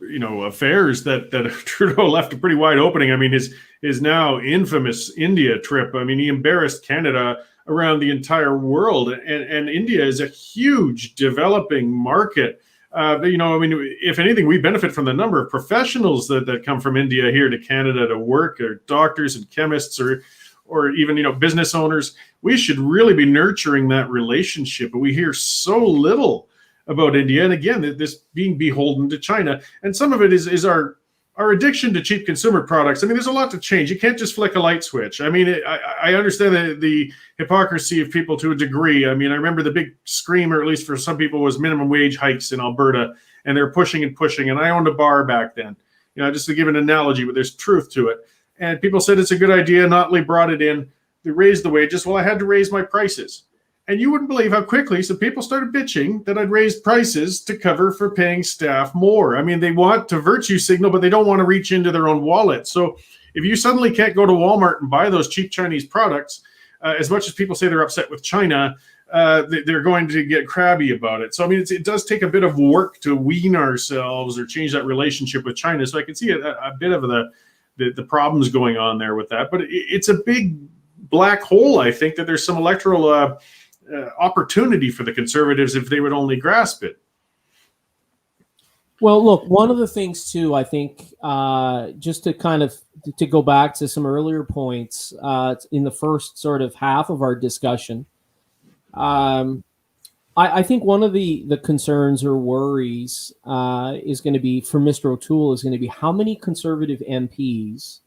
you know, affairs that Trudeau left a pretty wide opening. I mean, his now infamous India trip. I mean, he embarrassed Canada around the entire world, and India is a huge developing market. You know, I mean, if anything, we benefit from the number of professionals that come from India here to Canada to work, or doctors and chemists, or even, you know, business owners. We should really be nurturing that relationship, but we hear so little about India. And again, this being beholden to China. And some of it is our our addiction to cheap consumer products, I mean, there's a lot to change. You can't just flick a light switch. I mean, I understand the hypocrisy of people to a degree. I mean, I remember the big screamer, at least for some people, was minimum wage hikes in Alberta, and they're pushing and pushing. And I owned a bar back then, just to give an analogy, but there's truth to it. And people said it's a good idea. Notley brought it in. They raised the wages. Well, I had to raise my prices. And you wouldn't believe how quickly some people started bitching that I'd raised prices to cover for paying staff more. I mean, they want to virtue signal, but they don't want to reach into their own wallet. So if you suddenly can't go to Walmart and buy those cheap Chinese products, as much as people say they're upset with China, they're going to get crabby about it. So, I mean, it does take a bit of work to wean ourselves or change that relationship with China. So I can see a bit of the problems going on there with that. But it's a big black hole, I think, that there's some electoral opportunity for the Conservatives if they would only grasp it. Well, look, one of the things too, I think, just to kind of to go back to some earlier points in the first sort of half of our discussion, I think one of the concerns or worries is going to be for Mr. O'Toole is going to be how many Conservative MPs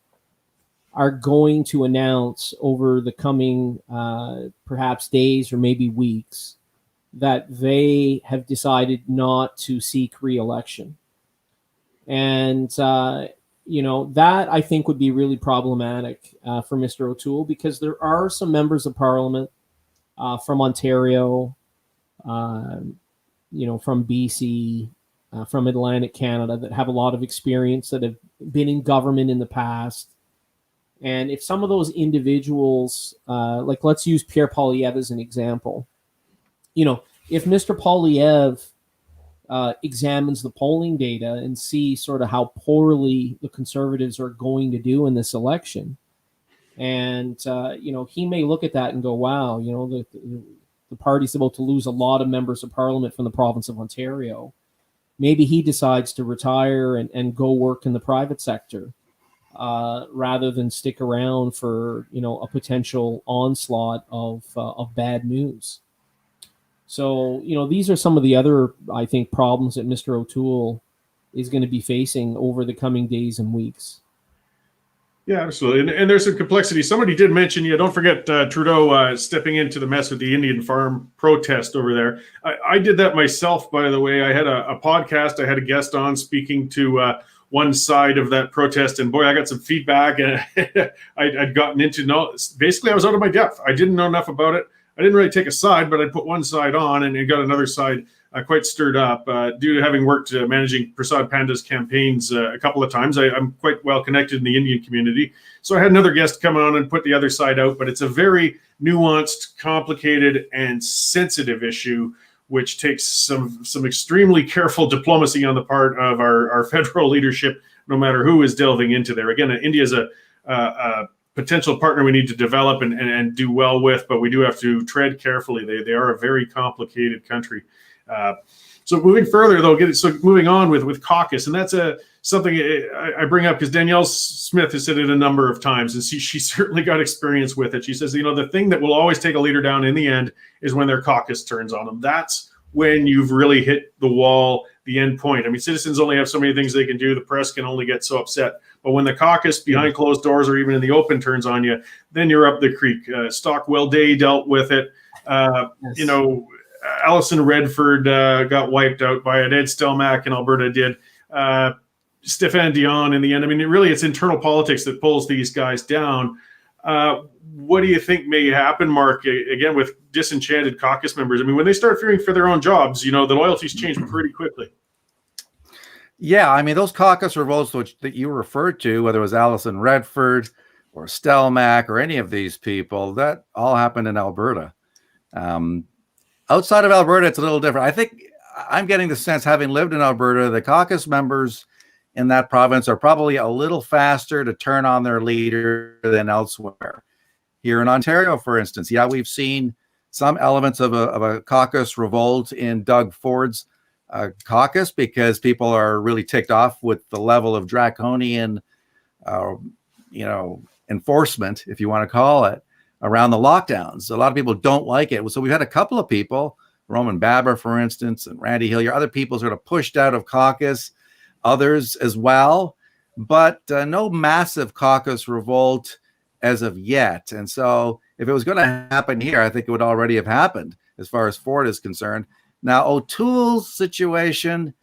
are going to announce over the coming perhaps days or maybe weeks that they have decided not to seek re-election. And, that I think would be really problematic for Mr. O'Toole, because there are some members of Parliament from Ontario, from BC, from Atlantic Canada that have a lot of experience, that have been in government in the past. And if some of those individuals, like let's use Pierre Poilievre as an example, if Mr. Poilievre examines the polling data and sees sort of how poorly the Conservatives are going to do in this election, and, he may look at that and go, wow, the party's about to lose a lot of members of Parliament from the province of Ontario. Maybe he decides to retire and go work in the private sector. Rather than stick around for a potential onslaught of bad news. So these are some of the other, I think, problems that Mr. O'Toole is going to be facing over the coming days and weeks. Yeah, absolutely, and there's some complexity. Somebody did mention, don't forget Trudeau stepping into the mess with the Indian farm protest over there. I did that myself, by the way. I had a podcast. I had a guest on speaking to one side of that protest, and boy, I got some feedback, and I'd gotten into basically I was out of my depth. I didn't know enough about it. I didn't really take a side, but I put one side on and got another side quite stirred up due to having worked managing Prasad Panda's campaigns a couple of times. I'm quite well connected in the Indian community. So I had another guest come on and put the other side out, but it's a very nuanced, complicated, and sensitive issue, which takes some extremely careful diplomacy on the part of our federal leadership, no matter who is delving into there. Again, India is a potential partner we need to develop and do well with, but we do have to tread carefully. They are a very complicated country. So moving further, though, moving on with Caucus, and that's something I bring up because Danielle Smith has said it a number of times, and she certainly got experience with it. She says, the thing that will always take a leader down in the end is when their caucus turns on them. That's when you've really hit the wall, the end point. I mean, citizens only have so many things they can do. The press can only get so upset. But when the caucus behind closed doors or even in the open turns on you, then you're up the creek. Stockwell Day dealt with it. Yes. Alison Redford got wiped out by it. Ed Stelmach in Alberta did. Stéphane Dion in the end. I mean, it's internal politics that pulls these guys down. What do you think may happen, Mark, again, with disenchanted caucus members? I mean, when they start fearing for their own jobs, the loyalties change pretty quickly. Yeah, I mean, those caucus revolts that you referred to, whether it was Alison Redford or Stelmach or any of these people, that all happened in Alberta. Outside of Alberta, it's a little different. I think I'm getting the sense, having lived in Alberta, the caucus members in that province are probably a little faster to turn on their leader than elsewhere. Here in Ontario, for instance, we've seen some elements of a caucus revolt in Doug Ford's caucus because people are really ticked off with the level of draconian, enforcement, if you want to call it, around the lockdowns. A lot of people don't like it. So we've had a couple of people, Roman Baber, for instance, and Randy Hillier, other people sort of pushed out of caucus, others as well. but no massive caucus revolt as of yet. And so if it was going to happen here, I think it would already have happened as far as Ford is concerned. Now, O'Toole's situation,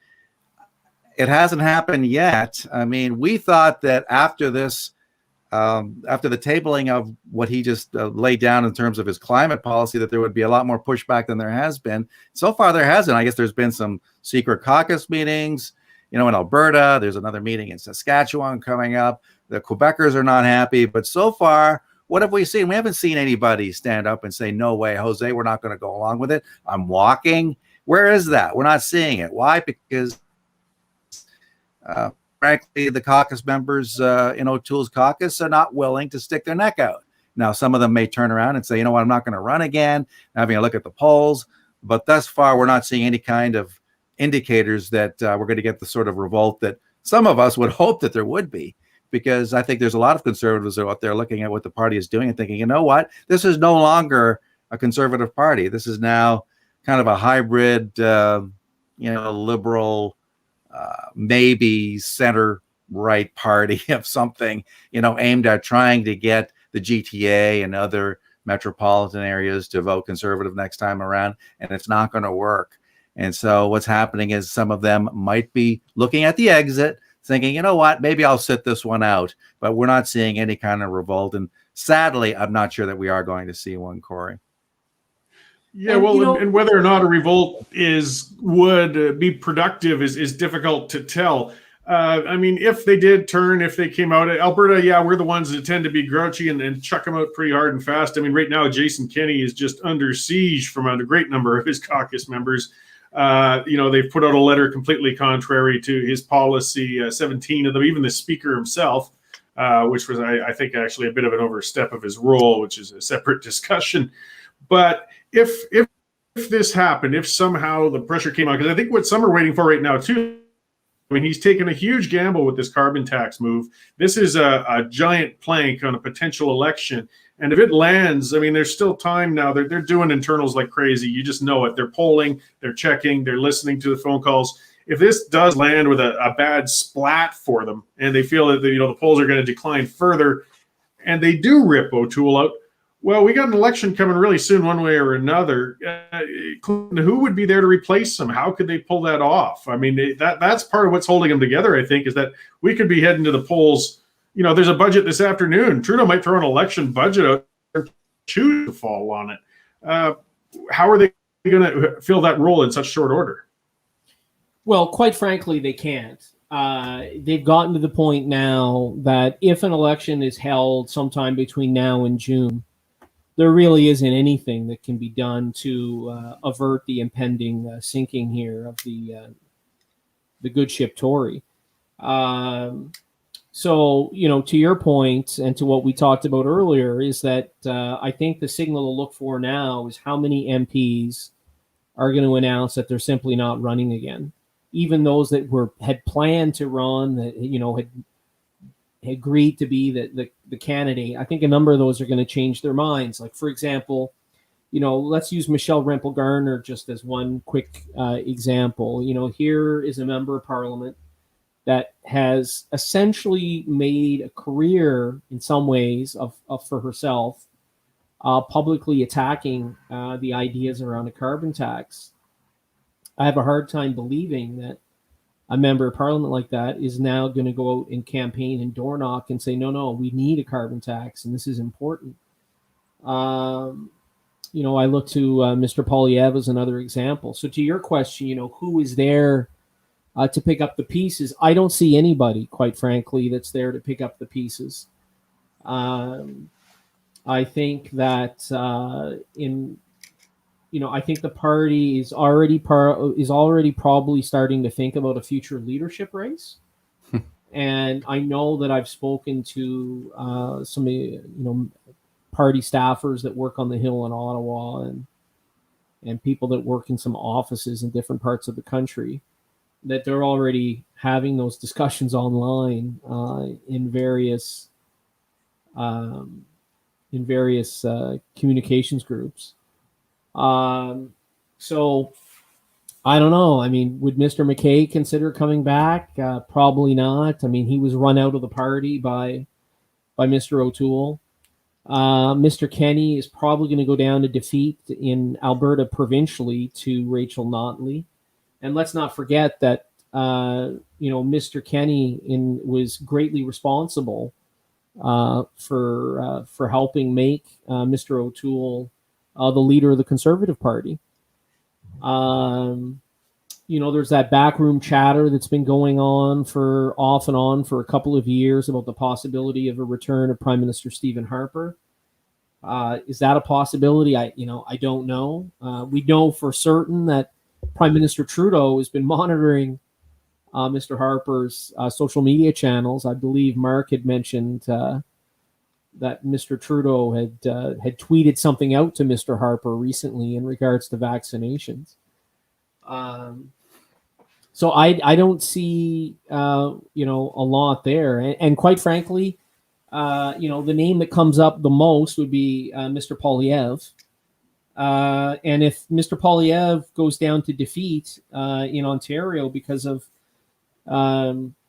it hasn't happened yet. I mean, we thought that after this, after the tabling of what he just laid down in terms of his climate policy, that there would be a lot more pushback than there has been. So far, there hasn't. I guess there's been some secret caucus meetings, in Alberta. There's another meeting in Saskatchewan coming up. The Quebecers are not happy. But so far, what have we seen? We haven't seen anybody stand up and say, no way, Jose, we're not going to go along with it. I'm walking. Where is that? We're not seeing it. Why? Because frankly, the caucus members in O'Toole's caucus are not willing to stick their neck out. Now, some of them may turn around and say, you know what, I'm not going to run again, having a look at the polls. But thus far, we're not seeing any kind of indicators that we're going to get the sort of revolt that some of us would hope that there would be. Because I think there's a lot of conservatives out there looking at what the party is doing and thinking, you know what, this is no longer a conservative party. This is now kind of a hybrid, liberal, maybe center right party of something, aimed at trying to get the GTA and other metropolitan areas to vote conservative next time around. And it's not going to work. And so what's happening is some of them might be looking at the exit thinking, you know what, maybe I'll sit this one out, but we're not seeing any kind of revolt. And sadly, I'm not sure that we are going to see one, Cory. Yeah, and whether or not a revolt would be productive is difficult to tell. I mean, if they did turn, if they came out, Alberta, yeah, we're the ones that tend to be grouchy and chuck them out pretty hard and fast. I mean, right now, Jason Kenney is just under siege from a great number of his caucus members. They've put out a letter completely contrary to his policy, 17 of them, even the speaker himself, which was, I think, actually a bit of an overstep of his role, which is a separate discussion. But if this happened, if somehow the pressure came out, because I think what some are waiting for right now, too, I mean, he's taken a huge gamble with this carbon tax move. This is a giant plank on a potential election. And if it lands, I mean, there's still time now. They're doing internals like crazy. You just know it. They're polling, they're checking, they're listening to the phone calls. If this does land with a bad splat for them, and they feel that the polls are going to decline further, and they do rip O'Toole out, well, we got an election coming really soon, one way or another. Who would be there to replace him? How could they pull that off? I mean, that's part of what's holding them together, I think, is that we could be heading to the polls. There's a budget this afternoon. Trudeau might throw an election budget out and choose to fall on it. How are they going to fill that role in such short order? Well, quite frankly, they can't. They've gotten to the point now that if an election is held sometime between now and June, there really isn't anything that can be done to avert the impending sinking here of the good ship Tory. So, to your point and to what we talked about earlier is that I think the signal to look for now is how many MPs are going to announce that they're simply not running again. Even those that had planned to run, that had agreed to be the candidate, I think a number of those are going to change their minds. Like, for example, let's use Michelle Rempel-Garner just as one quick example. Here is a member of parliament that has essentially made a career in some ways of for herself, publicly attacking the ideas around a carbon tax. I have a hard time believing that a member of parliament like that is now going to go out and campaign and door knock and say, no, we need a carbon tax and this is important. I look to Mr. Poilievre as another example. So to your question, who is there to pick up the pieces? I don't see anybody, quite frankly, that's there to pick up the pieces. I think that I think the party is already probably starting to think about a future leadership race. And I know that I've spoken to some party staffers that work on the Hill in Ottawa and people that work in some offices in different parts of the country, that they're already having those discussions online in various communications groups. So I don't know. I mean, would Mr. McKay consider coming back? Probably not. I mean, he was run out of the party by Mr. O'Toole. Mr. Kenney is probably going to go down to defeat in Alberta provincially to Rachel Notley. And let's not forget that Mr. Kenney was greatly responsible for helping make Mr. O'Toole the leader of the Conservative Party. There's that backroom chatter that's been going on off and on for a couple of years about the possibility of a return of Prime Minister Stephen Harper. Is that a possibility? I don't know. We know for certain that Prime Minister Trudeau has been monitoring Mr. Harper's social media channels. I believe Mark had mentioned that Mr. Trudeau had tweeted something out to Mr. Harper recently in regards to vaccinations. So I don't see a lot there, and quite frankly, the name that comes up the most would be Mr. Poilievre. And if Mr. Poilievre goes down to defeat in Ontario because of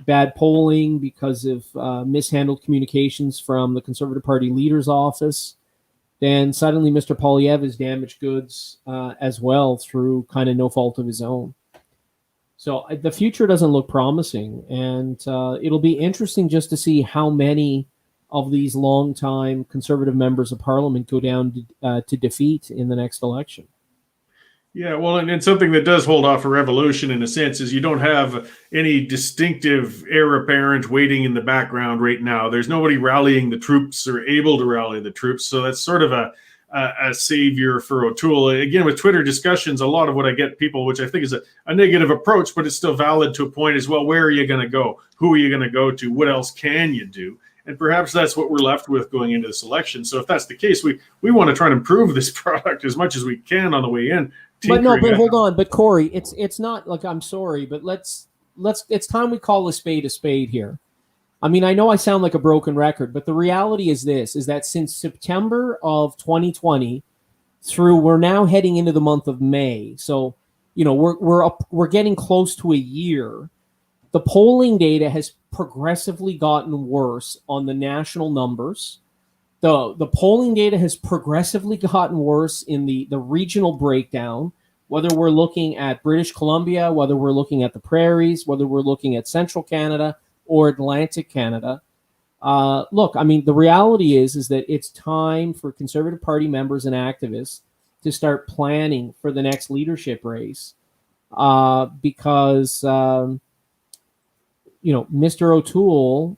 bad polling, because of mishandled communications from the Conservative Party leader's office, then suddenly Mr. Poilievre is damaged goods as well through kind of no fault of his own. So the future doesn't look promising, and it'll be interesting just to see how many of these longtime Conservative members of Parliament go down to defeat in the next election. Yeah, well, and something that does hold off a revolution in a sense is you don't have any distinctive heir apparent waiting in the background right now. There's nobody rallying the troops or able to rally the troops. So that's sort of a savior for O'Toole. Again, with Twitter discussions, a lot of what I get people, which I think is a negative approach, but it's still valid to a point as well. Where are you going to go? Who are you going to go to? What else can you do? And perhaps that's what we're left with going into this election. So if that's the case, we want to try and improve this product as much as we can on the way in. But hold on. But Cory, it's not like, I'm sorry, but let's it's time we call a spade here. I mean, I know I sound like a broken record, but the reality is that since September of 2020 we're now heading into the month of May. So, we're getting close to a year. The polling data has progressively gotten worse on the national numbers. The polling data has progressively gotten worse in the regional breakdown, whether we're looking at British Columbia, whether we're looking at the prairies, whether we're looking at central Canada or Atlantic Canada. Look, I mean, the reality is that it's time for Conservative Party members and activists to start planning for the next leadership race because, Mr. O'Toole,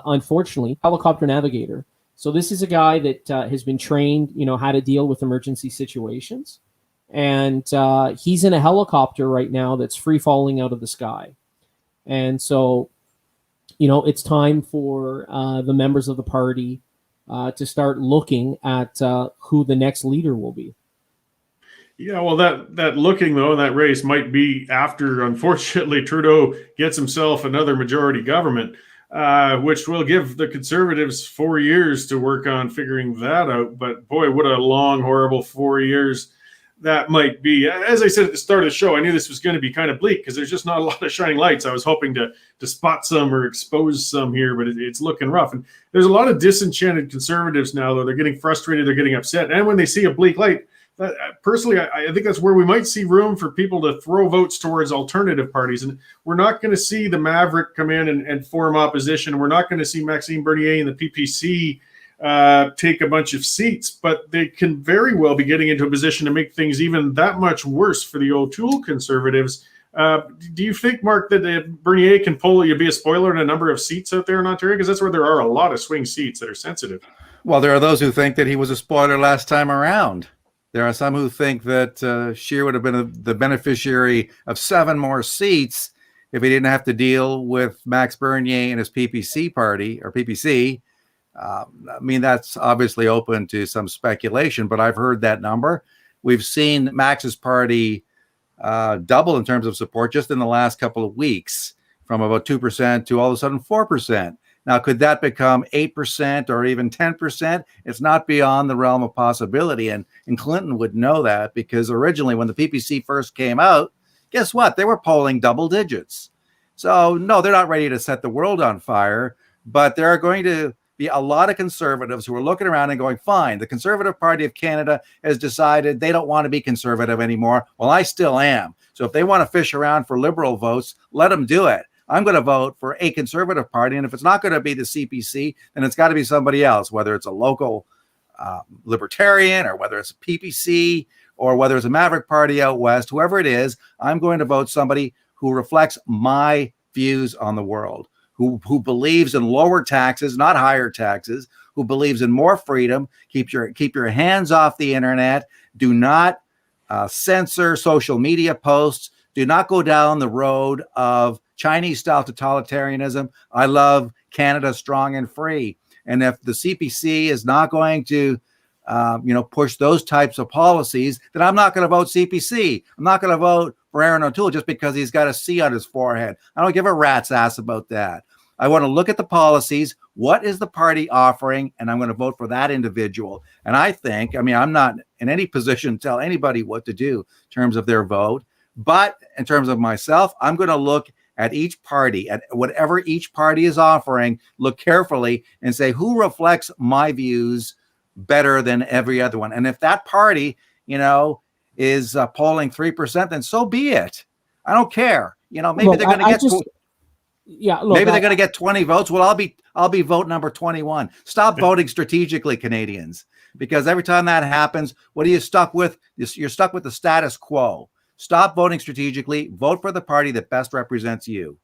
unfortunately, helicopter navigator. So this is a guy that has been trained, how to deal with emergency situations. And he's in a helicopter right now that's free falling out of the sky. And so, it's time for the members of the party to start looking at who the next leader will be. Yeah, well, that looking, though, that race might be after, unfortunately, Trudeau gets himself another majority government, which will give the Conservatives 4 years to work on figuring that out. But boy, what a long, horrible 4 years that might be. As I said at the start of the show, I knew this was going to be kind of bleak because there's just not a lot of shining lights. I was hoping to spot some or expose some here, but it's looking rough. And there's a lot of disenchanted Conservatives now, though. They're getting frustrated. They're getting upset. And when they see a bleak light, personally, I think that's where we might see room for people to throw votes towards alternative parties. And we're not going to see the Maverick come in and form opposition. We're not going to see Maxime Bernier and the PPC take a bunch of seats, but they can very well be getting into a position to make things even that much worse for the O'Toole Conservatives. Do you think, Mark, that Bernier can be a spoiler in a number of seats out there in Ontario? Because that's where there are a lot of swing seats that are sensitive. Well, there are those who think that he was a spoiler last time around. There are some who think that Scheer would have been the beneficiary of 7 more seats if he didn't have to deal with Max Bernier and his PPC party or PPC. I mean, that's obviously open to some speculation, but I've heard that number. We've seen Max's party double in terms of support just in the last couple of weeks, from about 2% to all of a sudden 4%. Now, could that become 8% or even 10%? It's not beyond the realm of possibility. And Clinton would know that, because originally when the PPC first came out, guess what? They were polling double digits. So no, they're not ready to set the world on fire, but there are going to be a lot of conservatives who are looking around and going, fine, the Conservative Party of Canada has decided they don't want to be conservative anymore. Well, I still am. So if they want to fish around for Liberal votes, let them do it. I'm going to vote for a Conservative Party. And if it's not going to be the CPC, then it's got to be somebody else, whether it's a local Libertarian or whether it's a PPC or whether it's a Maverick Party out west, whoever it is, I'm going to vote somebody who reflects my views on the world, who believes in lower taxes, not higher taxes, who believes in more freedom. Keep your hands off the internet. Do not censor social media posts. Do not go down the road of Chinese-style totalitarianism. I love Canada strong and free. And if the CPC is not going to push those types of policies, then I'm not going to vote CPC. I'm not going to vote for Aaron O'Toole just because he's got a C on his forehead. I don't give a rat's ass about that. I want to look at the policies. What is the party offering? And I'm going to vote for that individual. And I think, I'm not in any position to tell anybody what to do in terms of their vote. But in terms of myself, I'm going to look at each party, at whatever each party is offering, look carefully and say, who reflects my views better than every other one? And if that party, is polling 3%, then so be it. I don't care. Maybe they're going to get... Maybe they're going to get 20 votes. Well, I'll be vote number 21. Stop voting strategically, Canadians, because every time that happens, what are you stuck with? You're stuck with the status quo. Stop voting strategically. Vote for the party that best represents you.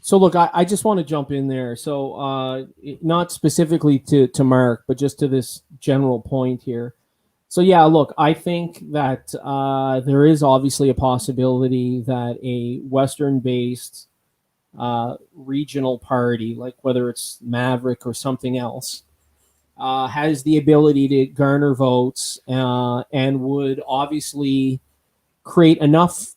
So look, I just want to jump in there. So not specifically to Mark, but just to this general point here. So yeah, look, I think that there is obviously a possibility that a Western-based regional party, like whether it's Maverick or something else, has the ability to garner votes and would obviously create enough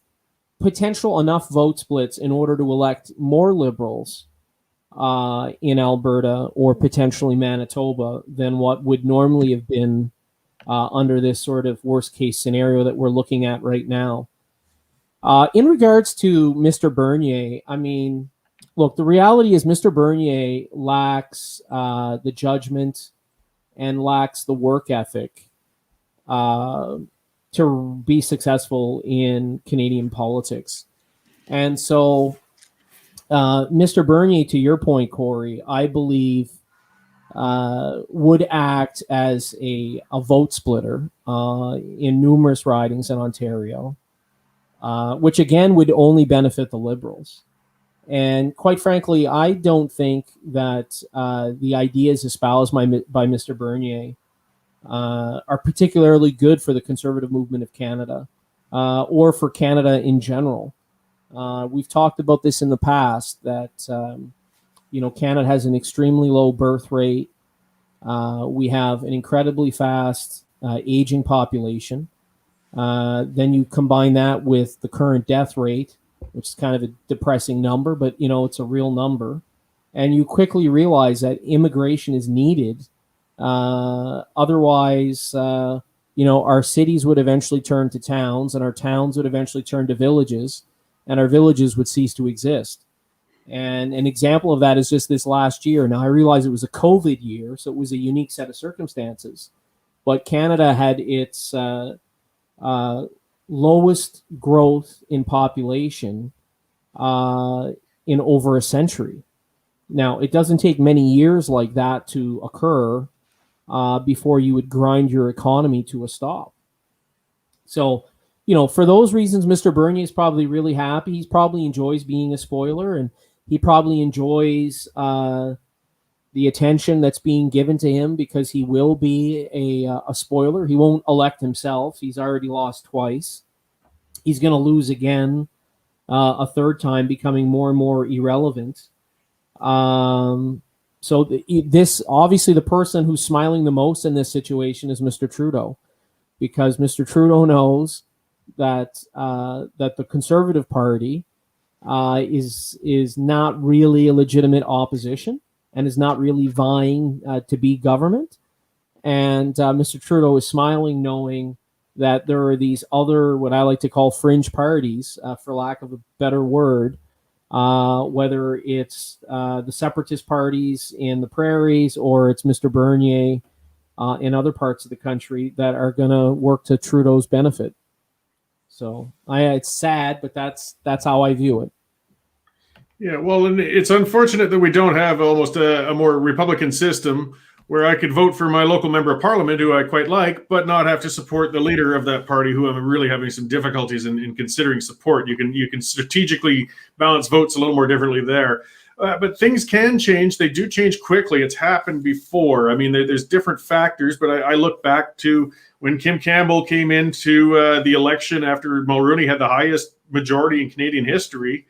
vote splits in order to elect more Liberals in Alberta or potentially Manitoba than what would normally have been under this sort of worst case scenario that we're looking at right now. In regards to Mr. Bernier, look, the reality is Mr. Bernier lacks the judgment and lacks the work ethic to be successful in Canadian politics. And so, Mr. Bernier, to your point, Cory, I believe would act as a vote splitter in numerous ridings in Ontario, which again would only benefit the Liberals. And quite frankly, I don't think that the ideas espoused by Mr. Bernier are particularly good for the conservative movement of Canada or for Canada in general. We've talked about this in the past that, Canada has an extremely low birth rate. We have an incredibly fast aging population. Then you combine that with the current death rate, which is kind of a depressing number, but, it's a real number. And you quickly realize that immigration is needed. Otherwise, our cities would eventually turn to towns, and our towns would eventually turn to villages, and our villages would cease to exist. And an example of that is just this last year. Now, I realize it was a COVID year, so it was a unique set of circumstances, but Canada had its lowest growth in population in over a century. Now, it doesn't take many years like that to occur before you would grind your economy to a stop. So, for those reasons, Mr. Bernier is probably really happy. He probably enjoys being a spoiler, and he probably enjoys the attention that's being given to him because he will be a spoiler. He won't elect himself. He's already lost twice. He's going to lose again a third time, becoming more and more irrelevant. So this obviously the person who's smiling the most in this situation is Mr. Trudeau, because Mr. Trudeau knows that that the Conservative Party is not really a legitimate opposition. and is not really vying to be government. And Mr. Trudeau is smiling, knowing that there are these other, what I like to call fringe parties, for lack of a better word, whether it's the separatist parties in the prairies or it's Mr. Bernier in other parts of the country that are going to work to Trudeau's benefit. So it's sad, but that's how I view it. Yeah, well, and it's unfortunate that we don't have almost a more Republican system where I could vote for my local member of parliament, who I quite like, but not have to support the leader of that party, who I'm really having some difficulties in considering support. You can strategically balance votes a little more differently there. But things can change. They do change quickly. It's happened before. I mean, there's different factors, but I look back to when Kim Campbell came into the election after Mulroney had the highest majority in Canadian history,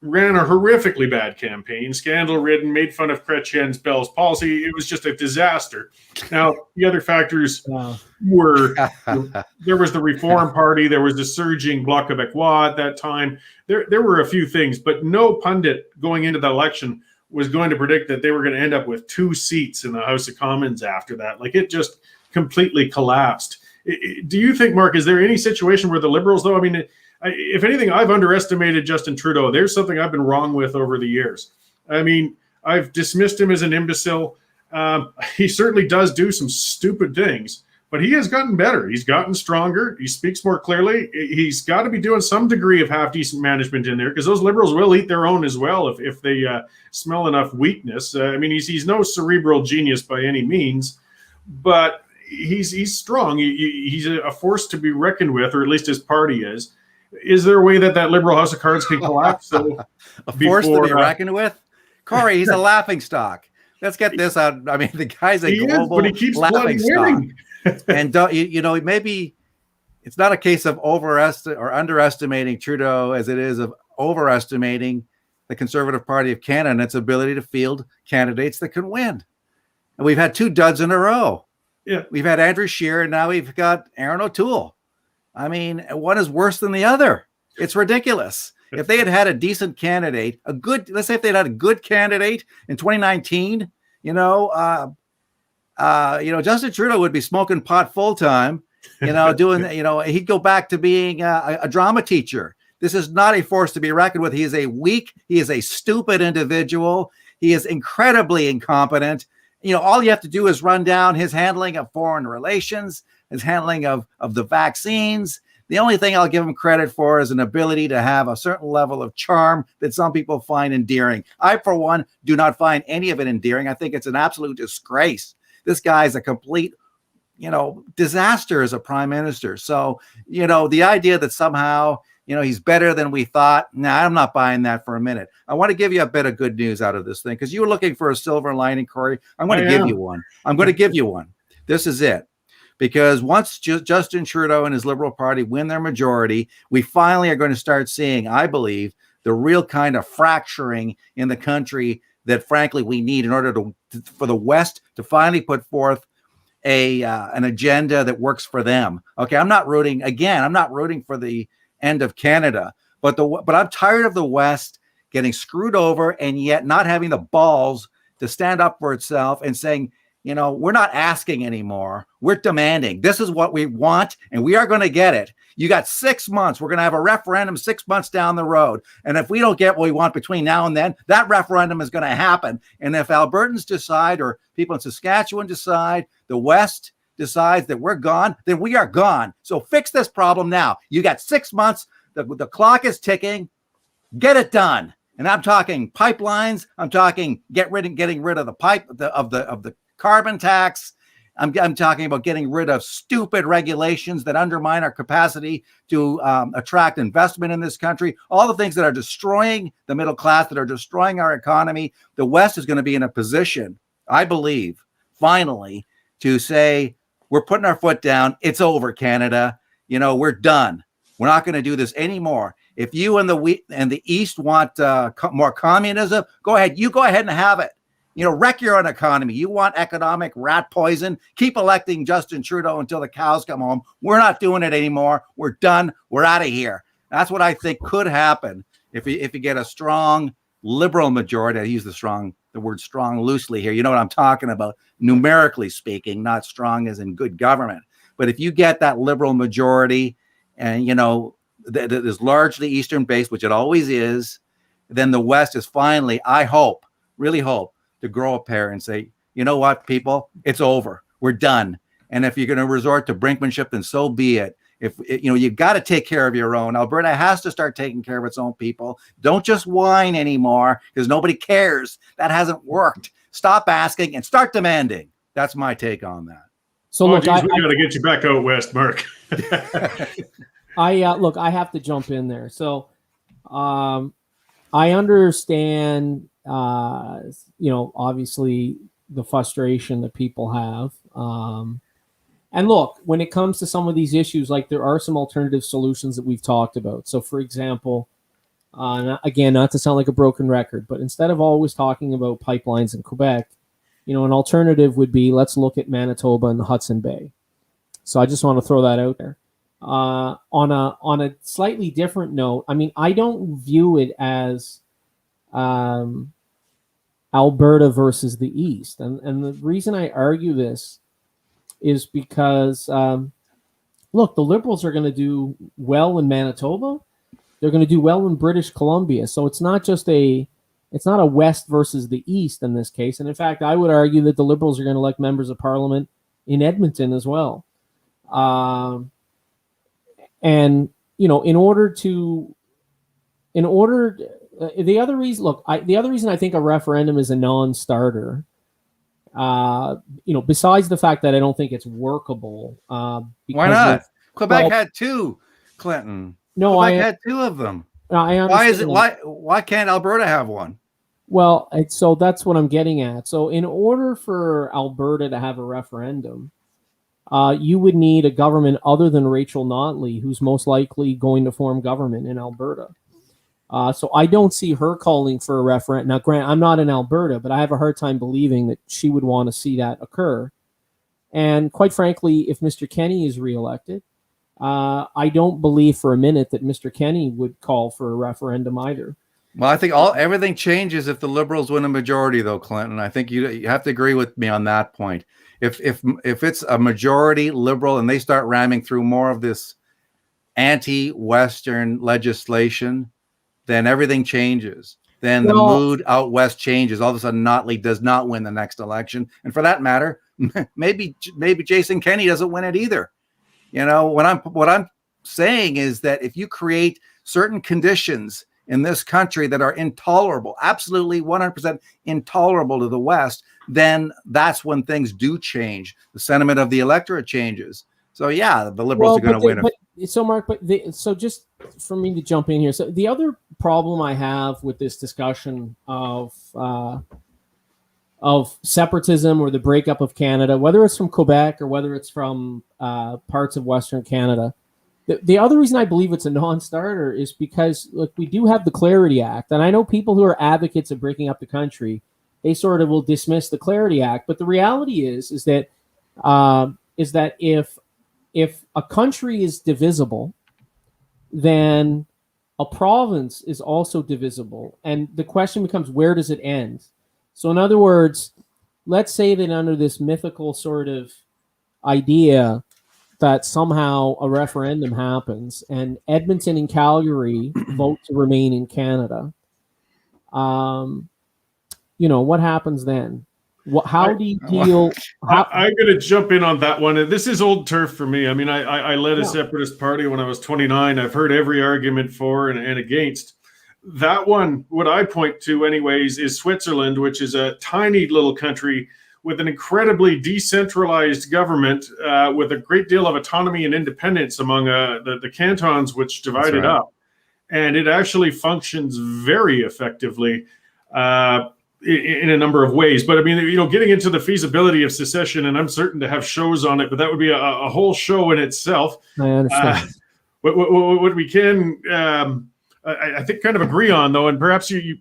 ran a horrifically bad campaign, scandal-ridden, made fun of Chrétien's Bell's policy. It was just a disaster. Now, the other factors were, there was the Reform Party, there was the surging Bloc Québécois at that time. There were a few things, but no pundit going into the election was going to predict that they were going to end up with 2 seats in the House of Commons after that. Like, it just completely collapsed. Do you think, Mark, is there any situation where the Liberals, though, I mean, if anything, I've underestimated Justin Trudeau. There's something I've been wrong with over the years. I mean, I've dismissed him as an imbecile. He certainly does do some stupid things, but he has gotten better. He's gotten stronger. He speaks more clearly. He's got to be doing some degree of half-decent management in there, because those Liberals will eat their own as well if they smell enough weakness. I mean, he's no cerebral genius by any means, but he's strong. He's a force to be reckoned with, or at least his party is. Is there a way that Liberal House of Cards can collapse? So a force to be reckoned with? Cory, he's a laughing stock. Let's get this out. I mean, the guy's a global laughing stock. And maybe it's not a case of underestimating Trudeau as it is of overestimating the Conservative Party of Canada and its ability to field candidates that can win. And we've had 2 duds in a row. Yeah, we've had Andrew Scheer, and now we've got Aaron O'Toole. I mean, one is worse than the other. It's ridiculous. If they had a decent candidate, let's say if they'd had a good candidate in 2019, Justin Trudeau would be smoking pot full time, doing, he'd go back to being a drama teacher. This is not a force to be reckoned with. He is a stupid individual. He is incredibly incompetent. All you have to do is run down his handling of foreign relations, his handling of the vaccines. The only thing I'll give him credit for is an ability to have a certain level of charm that some people find endearing. I, for one, do not find any of it endearing. I think it's an absolute disgrace. This guy's a complete, disaster as a prime minister. So, the idea that somehow, he's better than we thought. I'm not buying that for a minute. I want to give you a bit of good news out of this thing, because you were looking for a silver lining, Cory. I'm going to give you one. This is it. Because once Justin Trudeau and his Liberal Party win their majority, we finally are going to start seeing, I believe, the real kind of fracturing in the country that, frankly, we need in order for the West to finally put forth an agenda that works for them. Okay, I'm not rooting for the end of Canada, but I'm tired of the West getting screwed over and yet not having the balls to stand up for itself and saying, we're not asking anymore. We're demanding. This is what we want, and we are going to get it. You got 6 months. We're going to have a referendum 6 months down the road. And if we don't get what we want between now and then, that referendum is going to happen. And if Albertans decide, or people in Saskatchewan decide, the West decides that we're gone, then we are gone. So fix this problem now. You got 6 months. The clock is ticking. Get it done. And I'm talking pipelines. I'm talking getting rid of the carbon tax. I'm talking about getting rid of stupid regulations that undermine our capacity to attract investment in this country. All the things that are destroying the middle class, that are destroying our economy. The West is going to be in a position, I believe, finally, to say, we're putting our foot down. It's over, Canada. We're done. We're not going to do this anymore. If you and the East want more communism, go ahead. You go ahead and have it. Wreck your own economy. You want economic rat poison? Keep electing Justin Trudeau until the cows come home. We're not doing it anymore. We're done. We're out of here. That's what I think could happen if you get a strong liberal majority, I use the word strong loosely here. You know what I'm talking about, numerically speaking, not strong as in good government. But if you get that liberal majority and, that is largely Eastern based, which it always is, then the West is finally, I hope, really hope, to grow a pair and say, you know what, people, it's over. We're done. And if you're going to resort to brinkmanship, then so be it. You got to take care of your own. Alberta has to start taking care of its own people. Don't just whine anymore because nobody cares. That hasn't worked. Stop asking and start demanding. That's my take on that. So we got to get you back out west, Mark. I have to jump in there. So, I understand, obviously the frustration that people have. And look, when it comes to some of these issues, like there are some alternative solutions that we've talked about. So, for example, again, not to sound like a broken record, but instead of always talking about pipelines in Quebec, an alternative would be let's look at Manitoba and the Hudson Bay. So I just want to throw that out there. On a slightly different note, I mean, I don't view it as Alberta versus the East. And the reason I argue this is because, look, the Liberals are going to do well in Manitoba. They're going to do well in British Columbia. So it's not a West versus the East in this case. And in fact, I would argue that the Liberals are going to elect members of Parliament in Edmonton as well. The other reason I think a referendum is a non-starter, besides the fact that I don't think it's workable. Why not? Quebec had two, Clinton. No, Quebec had two of them. I understand. Why can't Alberta have one? Well, so that's what I'm getting at. So in order for Alberta to have a referendum, you would need a government other than Rachel Notley, who's most likely going to form government in Alberta. So I don't see her calling for a referendum. Now, Grant, I'm not in Alberta, but I have a hard time believing that she would want to see that occur. And quite frankly, if Mr. Kenney is reelected, I don't believe for a minute that Mr. Kenney would call for a referendum either. Well, I think everything changes if the Liberals win a majority, though, Clinton. I think you have to agree with me on that point. If it's a majority Liberal and they start ramming through more of this anti-Western legislation, then everything changes. Then the mood out west changes. All of a sudden, Notley does not win the next election, and for that matter, maybe Jason Kenney doesn't win it either. What I'm saying is that if you create certain conditions in this country that are intolerable, absolutely 100% intolerable to the West, then that's when things do change. The sentiment of the electorate changes. So yeah, the Liberals are going to win. So just for me to jump in here. So the other problem I have with this discussion of separatism or the breakup of Canada, whether it's from Quebec or whether it's from parts of Western Canada, the other reason I believe it's a non-starter is because, look, we do have the Clarity Act, and I know people who are advocates of breaking up the country, they sort of will dismiss the Clarity Act, but the reality is that if a country is divisible, then a province is also divisible, and the question becomes, where does it end? So, in other words, let's say that under this mythical sort of idea that somehow a referendum happens and Edmonton and Calgary vote to remain in Canada. What happens then? How do you deal? I'm going to jump in on that one. This is old turf for me. I mean, I led a separatist party when I was 29. I've heard every argument for and against. That one, what I point to anyways, is Switzerland, which is a tiny little country with an incredibly decentralized government, with a great deal of autonomy and independence among the cantons, which divide it up. And it actually functions very effectively in a number of ways. But I mean, getting into the feasibility of secession, and I'm certain to have shows on it, but that would be a whole show in itself. I understand. What we can, I think, kind of agree on, though, and perhaps you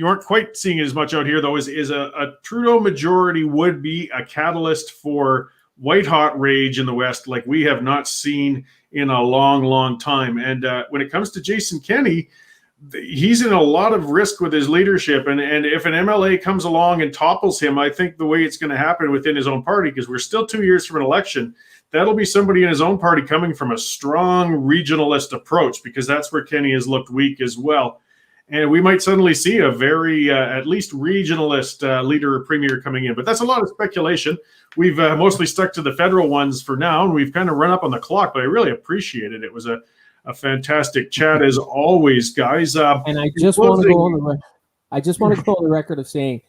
aren't quite seeing it as much out here, though, is a Trudeau majority would be a catalyst for white-hot rage in the West like we have not seen in a long, long time. And when it comes to Jason Kenney, he's in a lot of risk with his leadership. And if an MLA comes along and topples him, I think the way it's going to happen within his own party, because we're still 2 years from an election, that'll be somebody in his own party coming from a strong regionalist approach, because that's where Kenny has looked weak as well. And we might suddenly see a very, at least regionalist leader or premier coming in. But that's a lot of speculation. We've mostly stuck to the federal ones for now, and we've kind of run up on the clock, but I really appreciate it. It was a fantastic chat as always, guys. And I just want to go on the record of saying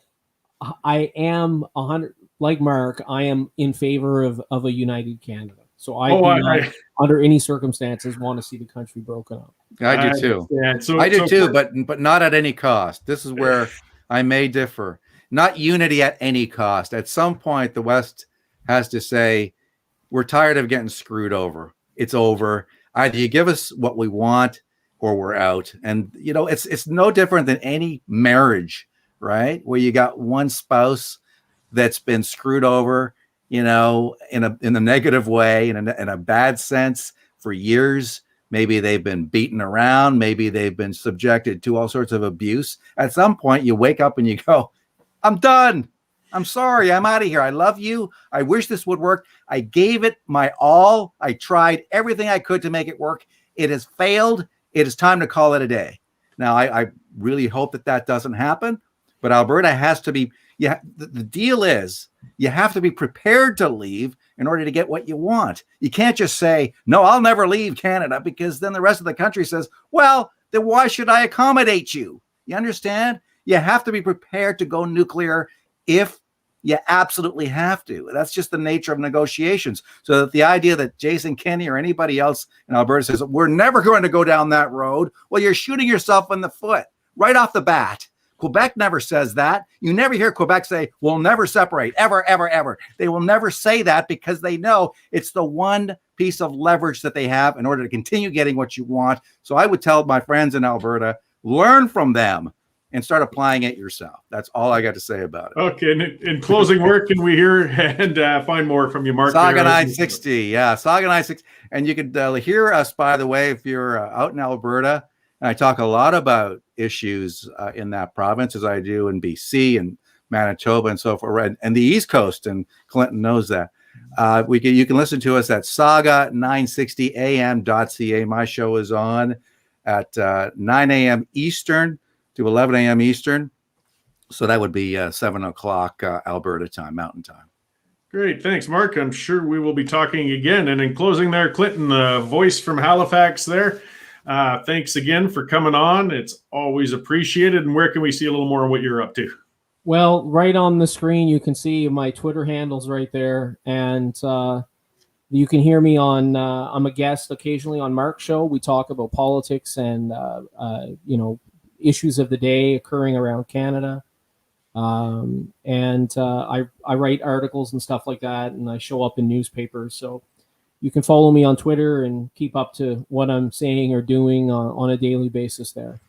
I am 100, like Mark, I am in favor of a united Canada. So I do not, under any circumstances, want to see the country broken up. I do too. Yeah, I do too, but not at any cost. This is where I may differ. Not unity at any cost. At some point, the West has to say, we're tired of getting screwed over. It's over. Either you give us what we want or we're out. And, you know, it's no different than any marriage, right? Where you got one spouse that's been screwed over, you know, in a negative way, in a bad sense for years. Maybe they've been beaten around. Maybe they've been subjected to all sorts of abuse. At some point, you wake up and you go, I'm done. I'm sorry. I'm out of here. I love you. I wish this would work. I gave it my all. I tried everything I could to make it work. It has failed. It is time to call it a day. Now, I really hope that doesn't happen. But Alberta has to be, the deal is you have to be prepared to leave in order to get what you want. You can't just say, no, I'll never leave Canada, because then the rest of the country says, well, then why should I accommodate you? You understand? You have to be prepared to go nuclear if you absolutely have to. That's just the nature of negotiations. So that the idea that Jason Kenney or anybody else in Alberta says, we're never going to go down that road, well, you're shooting yourself in the foot right off the bat. Quebec never says that. You never hear Quebec say, we'll never separate, ever, ever, ever. They will never say that, because they know it's the one piece of leverage that they have in order to continue getting what you want. So I would tell my friends in Alberta, learn from them and start applying it yourself. That's all I got to say about it. Okay. And in closing, where can we hear and find more from you, Mark? Saga 960. Yeah, Saga 960. And you can hear us, by the way, if you're out in Alberta. And I talk a lot about issues in that province, as I do in BC and Manitoba and so forth, and the East Coast. And Clinton knows that. You can listen to us at saga960am.ca. My show is on at 9 a.m. Eastern to 11 a.m. Eastern. So that would be 7 o'clock Alberta time, Mountain Time. Great. Thanks, Mark. I'm sure we will be talking again. And in closing there, Clinton, the voice from Halifax there. Thanks again for coming on. It's always appreciated. And where can we see a little more of what you're up to? Well, right on the screen, you can see my Twitter handles right there. And you can hear me on, I'm a guest occasionally on Mark's show. We talk about politics and, issues of the day occurring around Canada. I write articles and stuff like that, and I show up in newspapers. So you can follow me on Twitter and keep up to what I'm saying or doing on a daily basis there.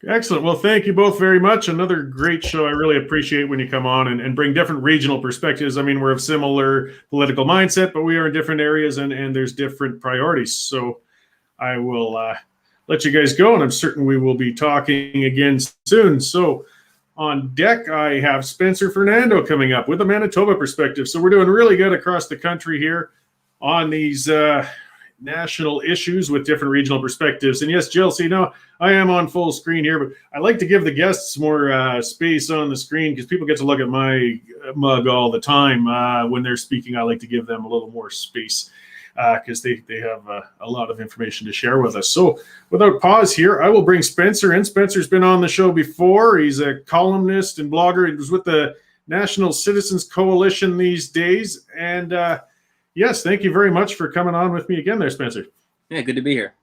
Excellent. Well, thank you both very much. Another great show. I really appreciate when you come on and bring different regional perspectives. I mean, we're of similar political mindset, but we are in different areas and there's different priorities. So I will let you guys go, and I'm certain we will be talking again soon. So on deck, I have Spencer Fernando coming up with a Manitoba perspective. So we're doing really good across the country here on these national issues with different regional perspectives. And yes, Jill, so you know, I am on full screen here, but I like to give the guests more space on the screen because people get to look at my mug all the time. When they're speaking, I like to give them a little more space because they have a lot of information to share with us. So without pause here, I will bring Spencer in. Spencer's been on the show before. He's a columnist and blogger. He was with the National Citizens Coalition these days. And yes, thank you very much for coming on with me again there, Spencer. Yeah, good to be here.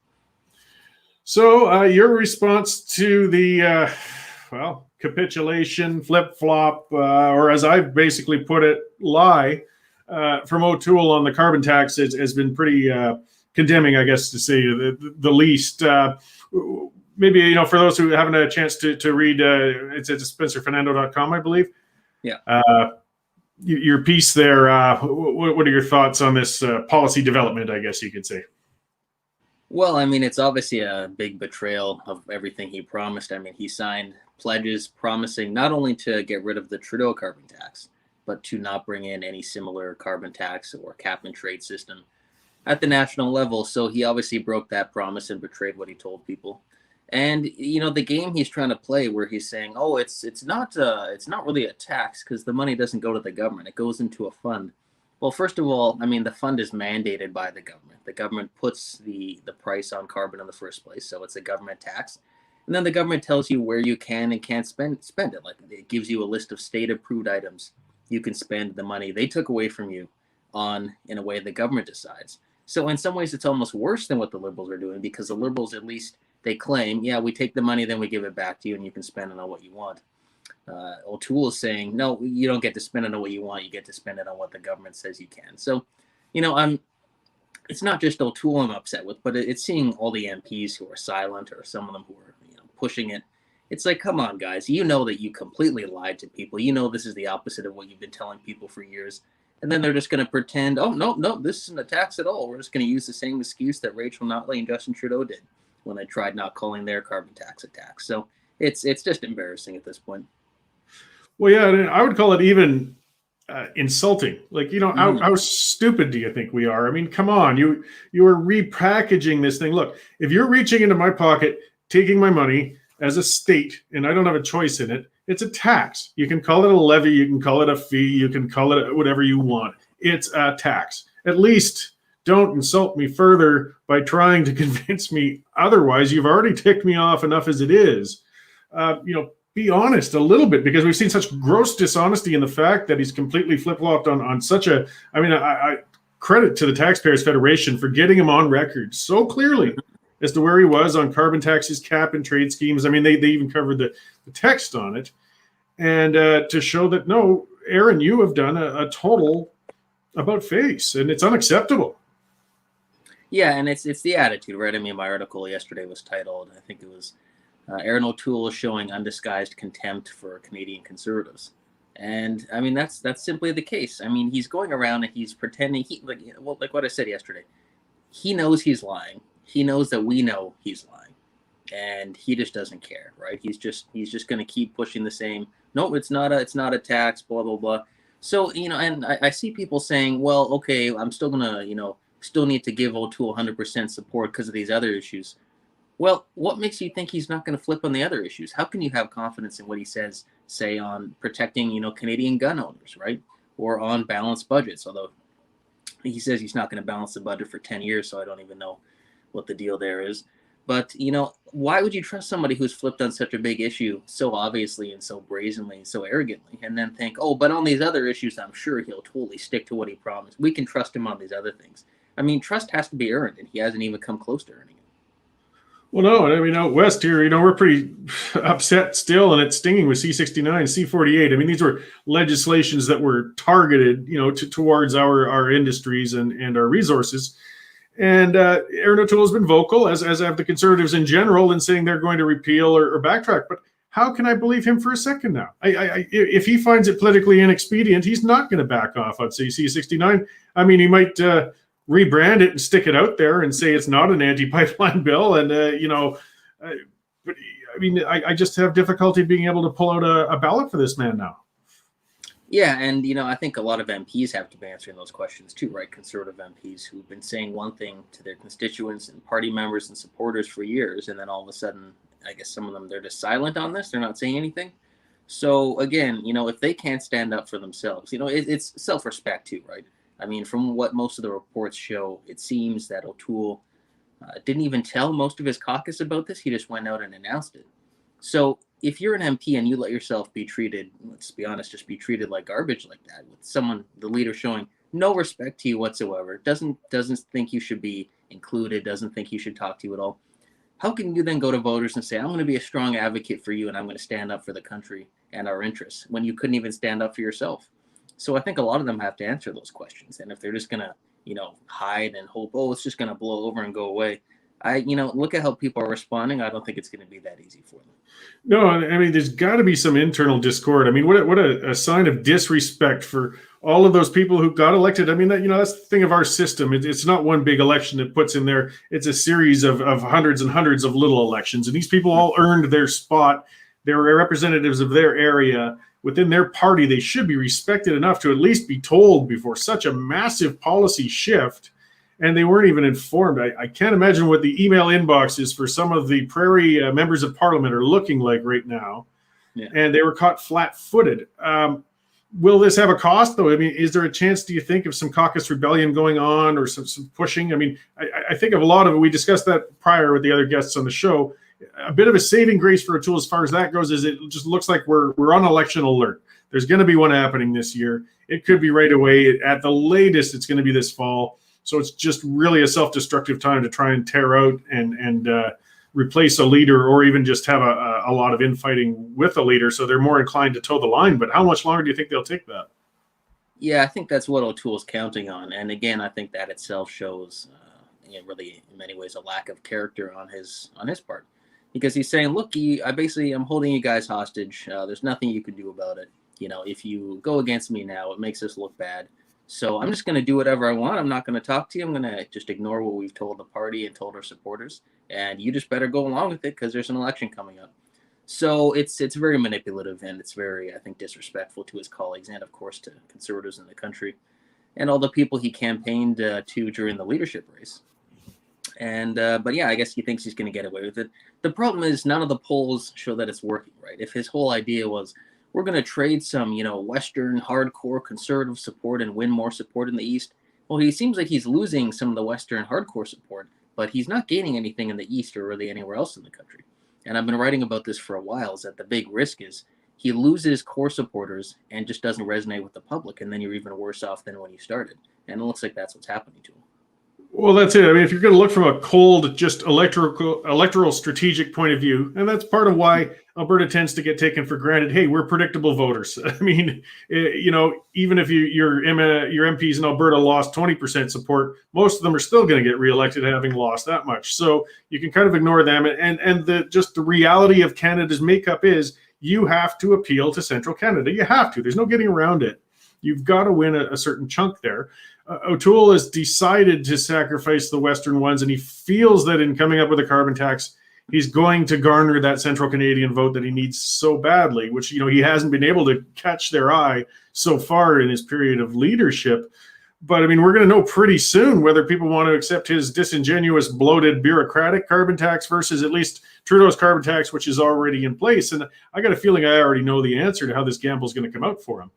So your response to the, capitulation, flip-flop, or as I've basically put it, lie, from O'Toole on the carbon tax has been pretty condemning, I guess, to say the least. Maybe, you know, for those who haven't had a chance to read, it's at spencerfernando.com, I believe. Yeah. Your piece there, what are your thoughts on this policy development, I guess you could say? Well, I mean, it's obviously a big betrayal of everything he promised. I mean, he signed pledges promising not only to get rid of the Trudeau carbon tax, but to not bring in any similar carbon tax or cap and trade system at the national level. So he obviously broke that promise and betrayed what he told people. And the game he's trying to play, where he's saying, "Oh, it's not really a tax because the money doesn't go to the government; it goes into a fund." Well, first of all, I mean, the fund is mandated by the government. The government puts the price on carbon in the first place, so it's a government tax. And then the government tells you where you can and can't spend it. Like it gives you a list of state approved items you can spend the money they took away from you on in a way the government decides. So in some ways, it's almost worse than what the liberals are doing because the liberals, at least they claim, yeah, we take the money, then we give it back to you and you can spend it on what you want. O'Toole is saying, no, you don't get to spend it on what you want. You get to spend it on what the government says you can. So, it's not just O'Toole I'm upset with, but it's seeing all the MPs who are silent or some of them who are, pushing it. It's like, come on, guys, you know that you completely lied to people. You know this is the opposite of what you've been telling people for years. And then they're just going to pretend, oh, no, this isn't a tax at all. We're just going to use the same excuse that Rachel Notley and Justin Trudeau did when they tried not calling their carbon tax a tax. So it's just embarrassing at this point. Well, yeah, I would call it even insulting. Like, how stupid do you think we are? I mean, come on, you are repackaging this thing. Look, if you're reaching into my pocket, taking my money as a state, and I don't have a choice in it, it's a tax. You can call it a levy, you can call it a fee, you can call it whatever you want. It's a tax. At least don't insult me further by trying to convince me otherwise. You've already ticked me off enough as it is. Be honest a little bit, because we've seen such gross dishonesty in the fact that he's completely flip-flopped on such a, I credit to the Taxpayers Federation for getting him on record so clearly as to where he was on carbon taxes, cap and trade schemes. I mean, they even covered the text on it. And to show that, no, Aaron, you have done a total about face, and it's unacceptable. Yeah, and it's the attitude, right? I mean, my article yesterday was titled, I think it was, Aaron O'Toole is showing undisguised contempt for Canadian Conservatives. And I mean, that's simply the case. I mean, he's going around and he's pretending, like what I said yesterday, he knows he's lying. He knows that we know he's lying. And he just doesn't care, right? He's just going to keep pushing the same, no, it's not a tax, blah, blah, blah. So, and I see people saying, well, okay, I'm still going to, still need to give O'Toole 100% support because of these other issues. Well, what makes you think he's not going to flip on the other issues? How can you have confidence in what he says, say, on protecting, Canadian gun owners, right? Or on balanced budgets, although he says he's not going to balance the budget for 10 years, so I don't even know what the deal there is. But, why would you trust somebody who's flipped on such a big issue so obviously and so brazenly and so arrogantly, and then think, oh, but on these other issues, I'm sure he'll totally stick to what he promised. We can trust him on these other things. I mean, trust has to be earned, and he hasn't even come close to earning it. Well, no, I mean, out west here, we're pretty upset still, and it's stinging with C-69, C-48. I mean, these were legislations that were targeted, towards our industries and our resources. And Aaron O'Toole has been vocal, as have the Conservatives in general, in saying they're going to repeal or backtrack. But how can I believe him for a second now? If he finds it politically inexpedient, he's not going to back off on C-69. I mean, he might rebrand it and stick it out there and say it's not an anti-pipeline bill. And, but I mean, I just have difficulty being able to pull out a ballot for this man now. Yeah, and I think a lot of MPs have to be answering those questions too, right? Conservative MPs who've been saying one thing to their constituents and party members and supporters for years, and then all of a sudden, I guess some of them, they're just silent on this. They're not saying anything. So again, if they can't stand up for themselves, it's self-respect too, right? I mean, from what most of the reports show, it seems that O'Toole didn't even tell most of his caucus about this. He just went out and announced it. So if you're an MP and you let yourself be treated, let's be honest, just be treated like garbage like that, with someone, the leader, showing no respect to you whatsoever, doesn't think you should be included, doesn't think you should talk to you at all, how can you then go to voters and say, I'm going to be a strong advocate for you and I'm going to stand up for the country and our interests, when you couldn't even stand up for yourself? So I think a lot of them have to answer those questions. And if they're just going to, hide and hope, oh, it's just going to blow over and go away, Look at how people are responding. I don't think it's going to be that easy for them. No, I mean, there's got to be some internal discord. I mean, what a sign of disrespect for all of those people who got elected. I mean, that's the thing of our system. It's not one big election that puts in there. It's a series of hundreds and hundreds of little elections. And these people all earned their spot. They were representatives of their area. Within their party, they should be respected enough to at least be told before such a massive policy shift. And they weren't even informed. I can't imagine what the email inboxes for some of the Prairie members of Parliament are looking like right now. Yeah. And they were caught flat-footed. Will this have a cost, though? I mean, is there a chance, do you think, of some caucus rebellion going on or some pushing? I mean, I think of a lot of it. We discussed that prior with the other guests on the show. A bit of a saving grace for O'Toole as far as that goes is it just looks like we're on election alert. There's going to be one happening this year. It could be right away. At the latest, it's going to be this fall. So it's just really a self-destructive time to try and tear out and replace a leader, or even just have a lot of infighting with a leader. So they're more inclined to toe the line. But how much longer do you think they'll take that? Yeah, I think that's what O'Toole's counting on. And again, I think that itself shows, really in many ways, a lack of character on his part, because he's saying, look, I'm holding you guys hostage. There's nothing you can do about it. If you go against me now, it makes us look bad. So I'm just going to do whatever I want. I'm not going to talk to you. I'm going to just ignore what we've told the party and told our supporters. And you just better go along with it because there's an election coming up. So it's very manipulative, and it's very, I think, disrespectful to his colleagues and, of course, to conservatives in the country and all the people he campaigned to during the leadership race. And but yeah, I guess he thinks he's going to get away with it. The problem is none of the polls show that it's working, right? If his whole idea was, we're going to trade some, Western hardcore conservative support and win more support in the East. Well, he seems like he's losing some of the Western hardcore support, but he's not gaining anything in the East or really anywhere else in the country. And I've been writing about this for a while, is that the big risk is he loses core supporters and just doesn't resonate with the public. And then you're even worse off than when you started. And it looks like that's what's happening to him. Well, that's it. I mean, if you're going to look from a cold, just electoral strategic point of view, and that's part of why Alberta tends to get taken for granted. Hey, we're predictable voters. I mean, even if your MPs in Alberta lost 20% support, most of them are still going to get reelected having lost that much. So you can kind of ignore them. And the reality of Canada's makeup is you have to appeal to Central Canada. You have to. There's no getting around it. You've got to win a certain chunk there. O'Toole has decided to sacrifice the Western ones, and he feels that in coming up with a carbon tax, he's going to garner that Central Canadian vote that he needs so badly, which, he hasn't been able to catch their eye so far in his period of leadership. But, I mean, we're going to know pretty soon whether people want to accept his disingenuous, bloated, bureaucratic carbon tax versus at least Trudeau's carbon tax, which is already in place. And I got a feeling I already know the answer to how this gamble is going to come out for him.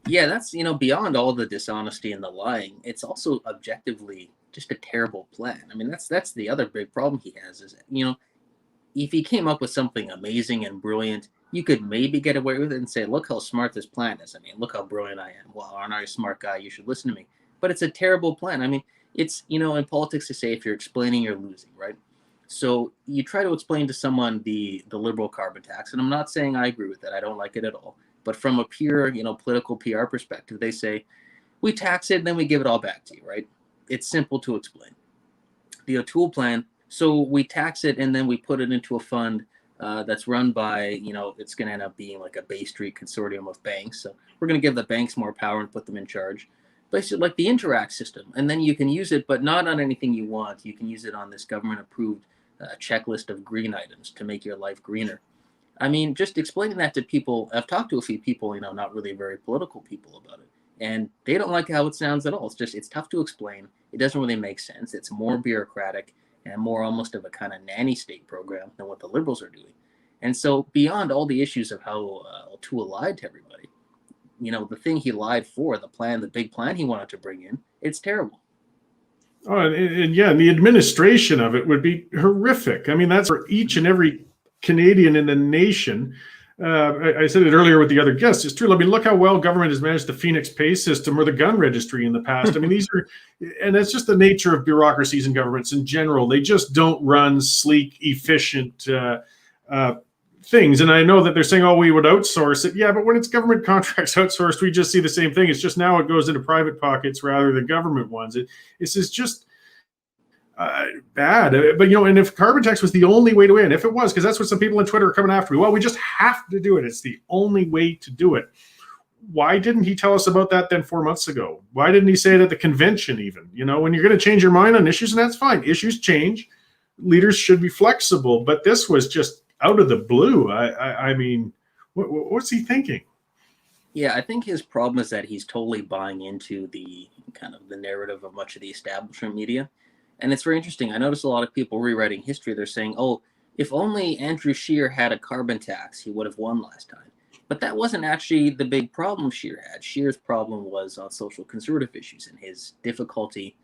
Yeah, that's, beyond all the dishonesty and the lying, it's also objectively just a terrible plan. I mean, that's the other big problem he has is, if he came up with something amazing and brilliant, you could maybe get away with it and say, look how smart this plan is. I mean, look how brilliant I am. Well, aren't I a smart guy? You should listen to me. But it's a terrible plan. I mean, it's, in politics to say if you're explaining, you're losing, right? So you try to explain to someone the liberal carbon tax, and I'm not saying I agree with it. I don't like it at all. But from a pure, political PR perspective, they say, we tax it and then we give it all back to you, right? It's simple to explain. The O'Toole plan, so we tax it and then we put it into a fund that's run by, it's going to end up being like a Bay Street consortium of banks. So we're going to give the banks more power and put them in charge. Basically like the Interact system. And then you can use it, but not on anything you want. You can use it on this government-approved checklist of green items to make your life greener. I mean, just explaining that to people, I've talked to a few people, not really very political people about it, and they don't like how it sounds at all. It's tough to explain. It doesn't really make sense. It's more bureaucratic and more almost of a kind of nanny state program than what the Liberals are doing. And so beyond all the issues of how O'Toole lied to everybody, the thing he lied for, the big plan he wanted to bring in, it's terrible. Oh, and the administration of it would be horrific. I mean, that's for each and every Canadian in the nation. I said it earlier with the other guests. It's true. I mean, look how well government has managed the Phoenix Pay system or the gun registry in the past. I mean, and that's just the nature of bureaucracies and governments in general. They just don't run sleek, efficient things. And I know that they're saying, oh, we would outsource it. Yeah, but when it's government contracts outsourced, we just see the same thing. It's just now it goes into private pockets rather than government ones. This is just bad. But, and if carbon tax was the only way to win, if it was, because that's what some people on Twitter are coming after me. Well, we just have to do it. It's the only way to do it. Why didn't he tell us about that then 4 months ago? Why didn't he say it at the convention even? When you're going to change your mind on issues, and that's fine. Issues change. Leaders should be flexible. But this was just out of the blue. I mean, what's he thinking? Yeah, I think his problem is that he's totally buying into the kind of the narrative of much of the establishment media. And it's very interesting. I noticed a lot of people rewriting history. They're saying, oh, if only Andrew Scheer had a carbon tax, he would have won last time. But that wasn't actually the big problem Scheer had. Scheer's problem was on social conservative issues and his difficulty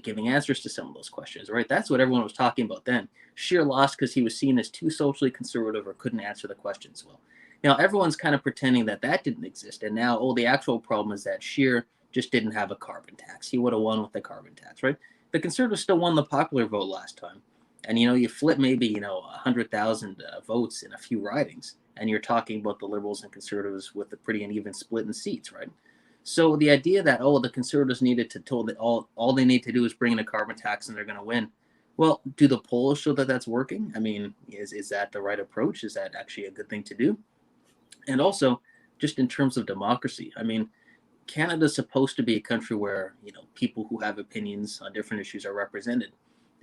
giving answers to some of those questions, right? That's what everyone was talking about then. Scheer lost because he was seen as too socially conservative or couldn't answer the questions well. Now, everyone's kind of pretending that didn't exist. And now, the actual problem is that Scheer just didn't have a carbon tax. He would have won with the carbon tax, right? The Conservatives still won the popular vote last time. And, you flip maybe, 100,000 votes in a few ridings. And you're talking about the Liberals and Conservatives with a pretty uneven split in seats, right? So the idea that, the Conservatives needed to tell that all they need to do is bring in a carbon tax and they're going to win. Well, do the polls show that that's working? I mean, is that the right approach? Is that actually a good thing to do? And also, just in terms of democracy, I mean, Canada's supposed to be a country where, people who have opinions on different issues are represented.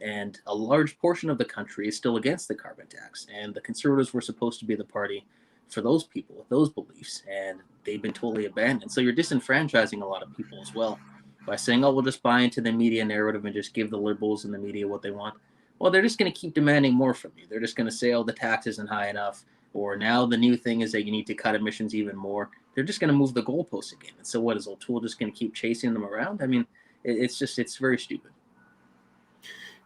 And a large portion of the country is still against the carbon tax. And the Conservatives were supposed to be the party for those people with those beliefs. And they've been totally abandoned. So you're disenfranchising a lot of people as well by saying, we'll just buy into the media narrative and just give the Liberals and the media what they want. Well, they're just going to keep demanding more from you. They're just going to say, the tax isn't high enough. Or now the new thing is that you need to cut emissions even more. They're just going to move the goalposts again. And so what is O'Toole just going to keep chasing them around? I mean, it's very stupid.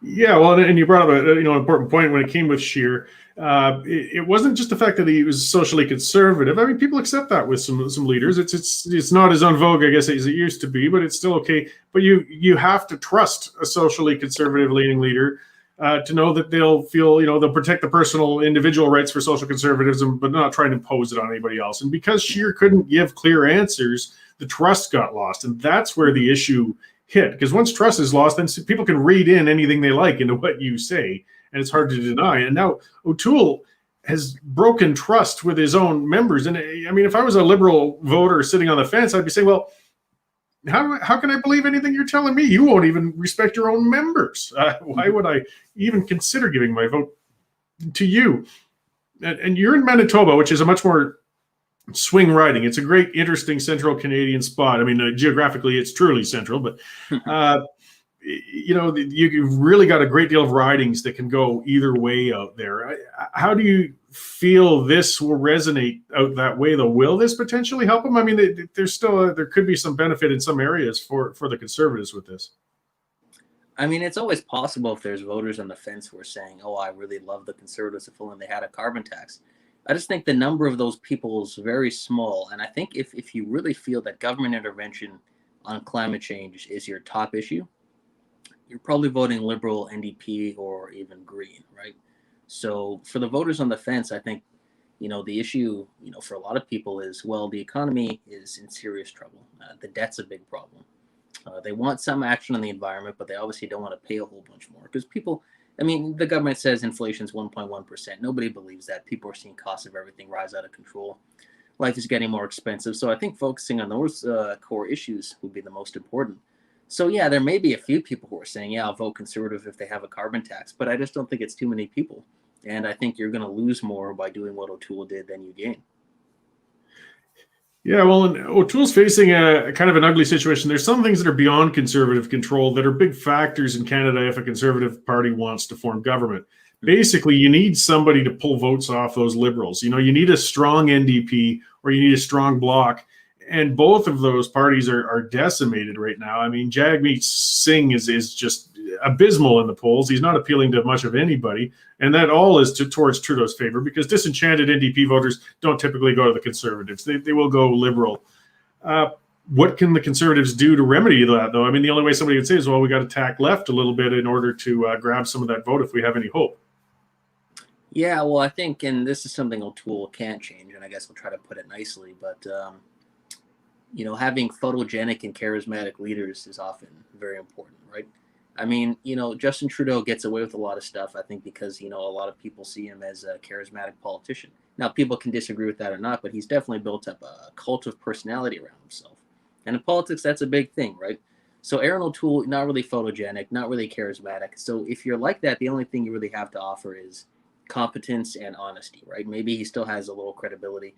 Yeah, well, and you brought up an important point when it came with Scheer. It wasn't just the fact that he was socially conservative. I mean, people accept that with some leaders. It's not as en vogue, I guess, as it used to be, but it's still okay. But you have to trust a socially conservative leading leader to know that they'll feel, they'll protect the personal individual rights for social conservatism, but not try and impose it on anybody else. And because Scheer couldn't give clear answers, the trust got lost. And that's where the issue hit. Because once trust is lost, then people can read in anything they like into what you say, and it's hard to deny. And now O'Toole has broken trust with his own members. And I mean, if I was a Liberal voter sitting on the fence, I'd be saying, well, how can I believe anything you're telling me? You won't even respect your own members. Why would I even consider giving my vote to you? And you're in Manitoba, which is a much more swing riding. It's a great, interesting central Canadian spot. I mean, geographically, it's truly central, but you've really got a great deal of ridings that can go either way out there. How do you feel this will resonate out that way, though? Will this potentially help them? I mean, there could be some benefit in some areas for the Conservatives with this. I mean, it's always possible if there's voters on the fence who are saying, I really love the Conservatives if only they had a carbon tax. I just think the number of those people is very small. And I think if you really feel that government intervention on climate change is your top issue, you're probably voting Liberal, NDP, or even Green, right? So for the voters on the fence, I think, the issue, for a lot of people is, the economy is in serious trouble. The debt's a big problem. They want some action on the environment, but they obviously don't want to pay a whole bunch more because the government says inflation's 1.1%. Nobody believes that. People are seeing costs of everything rise out of control. Life is getting more expensive. So I think focusing on those core issues would be the most important. So yeah, there may be a few people who are saying, I'll vote Conservative if they have a carbon tax, but I just don't think it's too many people. And I think you're going to lose more by doing what O'Toole did than you gain. Yeah, well, and O'Toole's facing a kind of an ugly situation. There's some things that are beyond Conservative control that are big factors in Canada if a Conservative party wants to form government. Basically, you need somebody to pull votes off those Liberals. You need a strong NDP or you need a strong bloc. And both of those parties are decimated right now. I mean, Jagmeet Singh is just abysmal in the polls. He's not appealing to much of anybody. And that all is towards Trudeau's favor because disenchanted NDP voters don't typically go to the Conservatives. They will go Liberal. What can the Conservatives do to remedy that, though? I mean, the only way somebody would say is, we got to tack left a little bit in order to grab some of that vote if we have any hope. Yeah, well, I think, and this is something O'Toole can't change, and I guess we'll try to put it nicely, but having photogenic and charismatic leaders is often very important, right? I mean, Justin Trudeau gets away with a lot of stuff, I think, because, a lot of people see him as a charismatic politician. Now, people can disagree with that or not, but he's definitely built up a cult of personality around himself. And in politics, that's a big thing, right? So Aaron O'Toole, not really photogenic, not really charismatic. So if you're like that, the only thing you really have to offer is competence and honesty, right? Maybe he still has a little credibility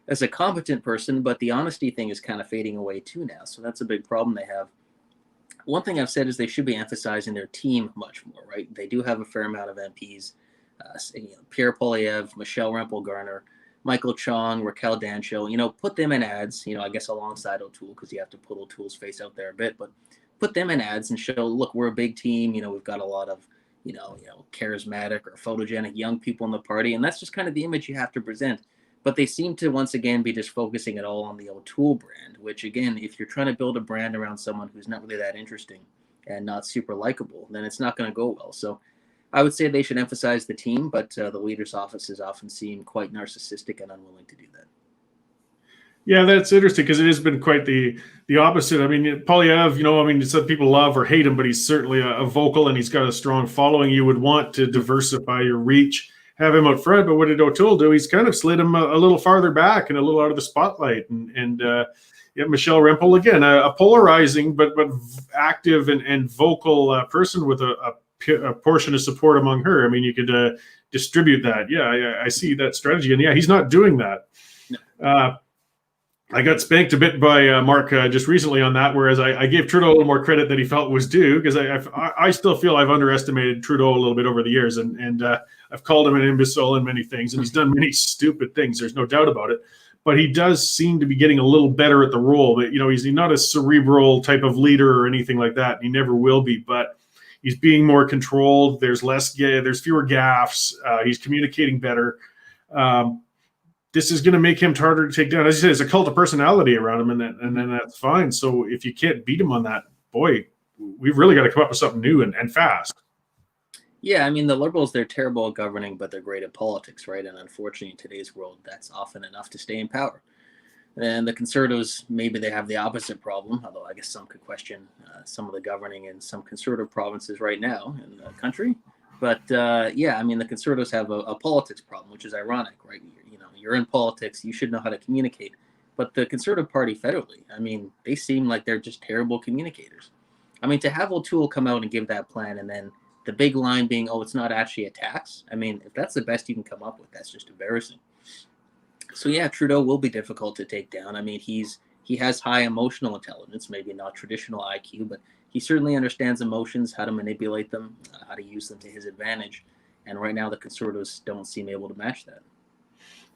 as a competent person, but the honesty thing is kind of fading away too now. So that's a big problem they have. One thing I've said is they should be emphasizing their team much more, right? They do have a fair amount of MPs, Pierre Poilievre, Michelle Rempel-Garner, Michael Chong, Raquel Dancho, put them in ads, I guess alongside O'Toole, because you have to put O'Toole's face out there a bit, but put them in ads and show, look, we're a big team, we've got a lot of, charismatic or photogenic young people in the party, and that's just kind of the image you have to present. But they seem to, once again, be just focusing it all on the O'Toole brand, which, again, if you're trying to build a brand around someone who's not really that interesting and not super likable, then it's not going to go well. So I would say they should emphasize the team, but the leader's offices often seem quite narcissistic and unwilling to do that. Yeah, that's interesting because it has been quite the opposite. I mean, Poilievre, some people love or hate him, but he's certainly a vocal and he's got a strong following. You would want to diversify your reach, have him out front, but what did O'Toole do? He's kind of slid him a little farther back and a little out of the spotlight. And Michelle Rempel, again, a polarizing but active and vocal person with a portion of support among her. I mean, you could distribute that. Yeah, I see that strategy. And yeah, he's not doing that. No. I got spanked a bit by Mark just recently on that, whereas I gave Trudeau a little more credit that he felt was due, because I still feel I've underestimated Trudeau a little bit over the years, and I've called him an imbecile in many things, and he's done many stupid things. There's no doubt about it. But he does seem to be getting a little better at the role. But he's not a cerebral type of leader or anything like that. And he never will be. But he's being more controlled. There's fewer gaffes. He's communicating better. This is going to make him harder to take down. As you said, it's a cult of personality around him, and then that's fine. So if you can't beat him on that, boy, we've really got to come up with something new and fast. Yeah, I mean, the Liberals, they're terrible at governing, but they're great at politics, right? And unfortunately, in today's world, that's often enough to stay in power. And the Conservatives, maybe they have the opposite problem, although I guess some could question some of the governing in some Conservative provinces right now in the country. But yeah, I mean, the Conservatives have a politics problem, which is ironic, right? You're in politics, you should know how to communicate. But the Conservative Party federally, I mean, they seem like they're just terrible communicators. I mean, to have O'Toole come out and give that plan, and then the big line being, oh, it's not actually a tax. I mean, if that's the best you can come up with, that's just embarrassing. So yeah, Trudeau will be difficult to take down. I mean, he has high emotional intelligence, maybe not traditional IQ, but he certainly understands emotions, how to manipulate them, how to use them to his advantage. And right now, the Conservatives don't seem able to match that.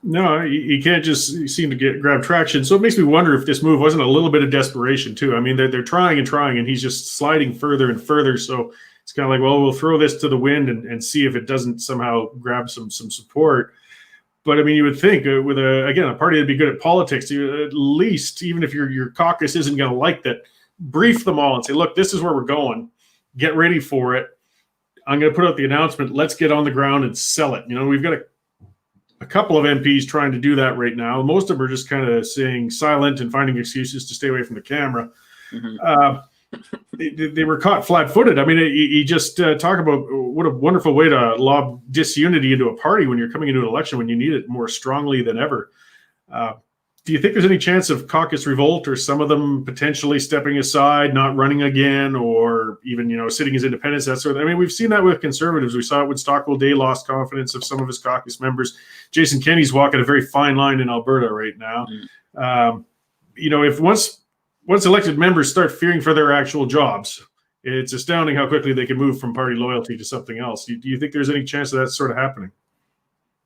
No, he can't just seem to grab traction. So it makes me wonder if this move wasn't a little bit of desperation too. I mean, they're trying and he's just sliding further and further. So it's kind of like, well, we'll throw this to the wind and see if it doesn't somehow grab some support. But I mean, you would think with a party that'd be good at politics, at least, even if your caucus isn't going to like that, brief them all and say, look, this is where we're going. Get ready for it. I'm going to put out the announcement. Let's get on the ground and sell it. We've got a couple of MPs trying to do that right now. Most of them are just kind of staying silent and finding excuses to stay away from the camera. Mm-hmm. They were caught flat-footed. I mean, you just talk about what a wonderful way to lob disunity into a party when you're coming into an election when you need it more strongly than ever. Do you think there's any chance of caucus revolt, or some of them potentially stepping aside, not running again, or even, sitting as independents, that sort of thing? I mean, we've seen that with Conservatives. We saw it when Stockwell Day lost confidence of some of his caucus members. Jason Kenney's walking a very fine line in Alberta right now. If once elected members start fearing for their actual jobs, it's astounding how quickly they can move from party loyalty to something else. Do you think there's any chance of that sort of happening?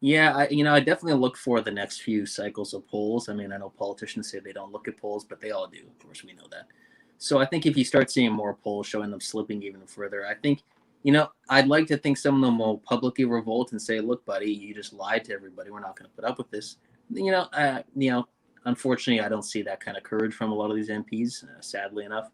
Yeah, I definitely look for the next few cycles of polls. I mean, I know politicians say they don't look at polls, but they all do. Of course, we know that. So I think if you start seeing more polls showing them slipping even further, I think, I'd like to think some of them will publicly revolt and say, look, buddy, you just lied to everybody. We're not going to put up with this. Unfortunately, I don't see that kind of courage from a lot of these MPs, sadly enough.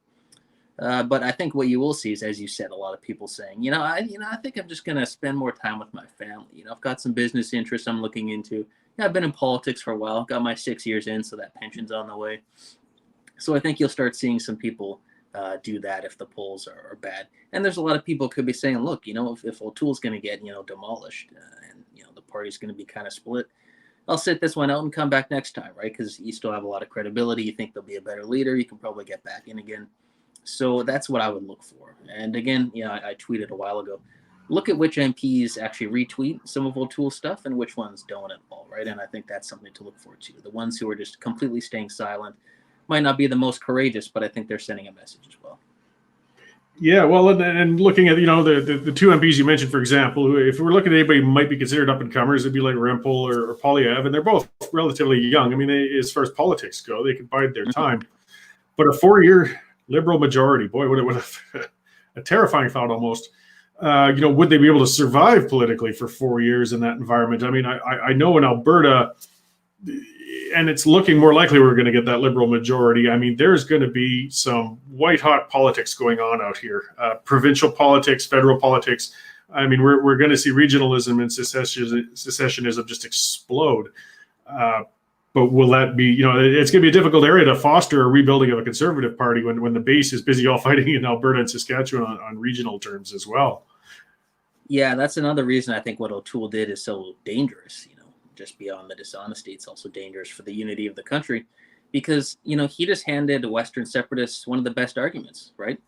But I think what you will see is, as you said, a lot of people saying, I think I'm just going to spend more time with my family. I've got some business interests I'm looking into. I've been in politics for a while, got my 6 years in, so that pension's on the way. So I think you'll start seeing some people do that if the polls are bad. And there's a lot of people could be saying, look, if O'Toole's going to get, demolished and, the party's going to be kind of split, I'll sit this one out and come back next time, right? Because you still have a lot of credibility. You think there'll be a better leader. You can probably get back in again. So that's what I would look for. And again, I tweeted a while ago, look at which MPs actually retweet some of O'Toole's stuff and which ones don't at all, right? And I think that's something to look forward to. The ones who are just completely staying silent might not be the most courageous, but I think they're sending a message as well. Yeah, well, and looking at the two MPs you mentioned, for example, who, if we're looking at anybody who might be considered up and comers, it'd be like Rempel or Polyev, and they're both relatively young. I mean, as far as politics go, they can bide their time. But a 4-year Liberal majority, boy, what a terrifying thought almost. Would they be able to survive politically for 4 years in that environment? I mean, I know in Alberta, and it's looking more likely we're going to get that Liberal majority. I mean, there's going to be some white-hot politics going on out here. Provincial politics, federal politics. I mean, we're going to see regionalism and secessionism just explode. But will that be, it's going to be a difficult area to foster a rebuilding of a Conservative Party when the base is busy all fighting in Alberta and Saskatchewan on regional terms as well. Yeah, that's another reason I think what O'Toole did is so dangerous, just beyond the dishonesty. It's also dangerous for the unity of the country because, he just handed Western separatists one of the best arguments, right?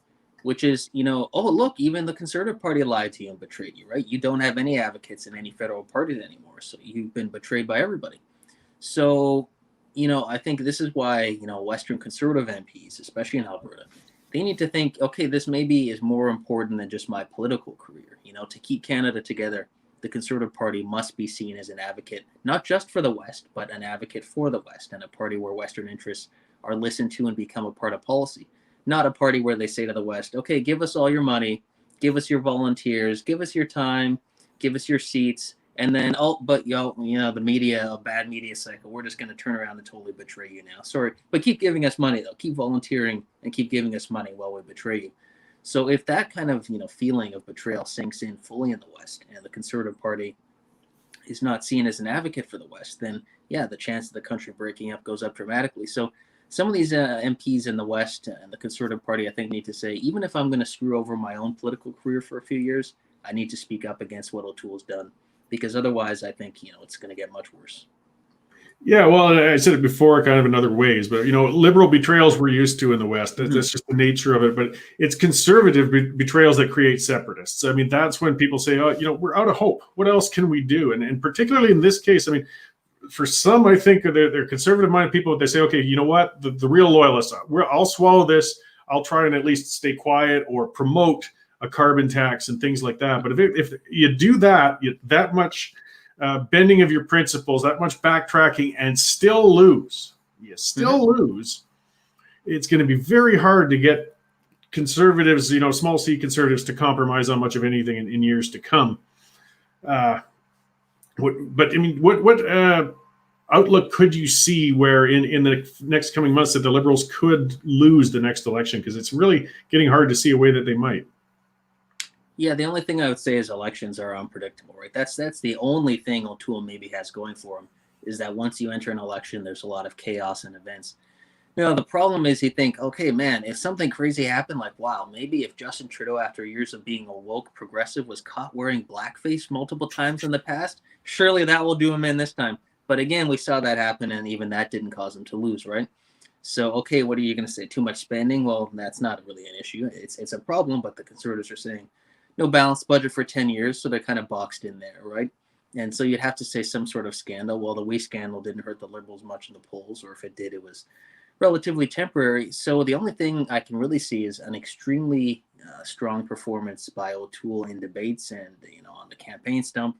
Which is, oh, look, even the Conservative Party lied to you and betrayed you, right? You don't have any advocates in any federal parties anymore. So you've been betrayed by everybody. So, I think this is why, Western Conservative MPs, especially in Alberta, they need to think, okay, this maybe is more important than just my political career. To keep Canada together, the Conservative Party must be seen as an advocate, not just for the West, but an advocate for the West and a party where Western interests are listened to and become a part of policy. Not a party where they say to the West, okay, give us all your money, give us your volunteers, give us your time, give us your seats. And then, the media, a bad media cycle, we're just going to turn around and totally betray you now. Sorry, but keep giving us money, though. Keep volunteering and keep giving us money while we betray you. So if that kind of, feeling of betrayal sinks in fully in the West and the Conservative Party is not seen as an advocate for the West, then, yeah, the chance of the country breaking up goes up dramatically. So some of these MPs in the West and the Conservative Party, I think, need to say, even if I'm going to screw over my own political career for a few years, I need to speak up against what O'Toole's done. Because otherwise, I think, it's going to get much worse. Yeah, well, I said it before, kind of in other ways, but, liberal betrayals we're used to in the West. That's just the nature of it. But it's conservative betrayals that create separatists. I mean, that's when people say, oh, we're out of hope. What else can we do? And particularly in this case, I mean, for some, I think they're conservative-minded people. They say, okay, you know what? The real loyalists, I'll swallow this. I'll try and at least stay quiet or promote a carbon tax and things like that. But if you do that, that much bending of your principles, that much backtracking, and still lose, lose, it's going to be very hard to get conservatives, small c conservatives, to compromise on much of anything in years to come. What outlook could you see where in the next coming months that the Liberals could lose the next election? Because it's really getting hard to see a way that they might. Yeah, the only thing I would say is elections are unpredictable, right? That's the only thing O'Toole maybe has going for him, is that once you enter an election, there's a lot of chaos and events. The problem is you think, okay, man, if something crazy happened, like, wow, maybe if Justin Trudeau, after years of being a woke progressive, was caught wearing blackface multiple times in the past, surely that will do him in this time. But again, we saw that happen, and even that didn't cause him to lose, right? So, okay, what are you going to say? Too much spending? Well, that's not really an issue. It's a problem, but the Conservatives are saying, no balanced budget for 10 years, so they're kind of boxed in there, right? And so you'd have to say some sort of scandal. Well, the Wee scandal didn't hurt the Liberals much in the polls, or if it did, it was relatively temporary. So the only thing I can really see is an extremely strong performance by O'Toole in debates and, on the campaign stump,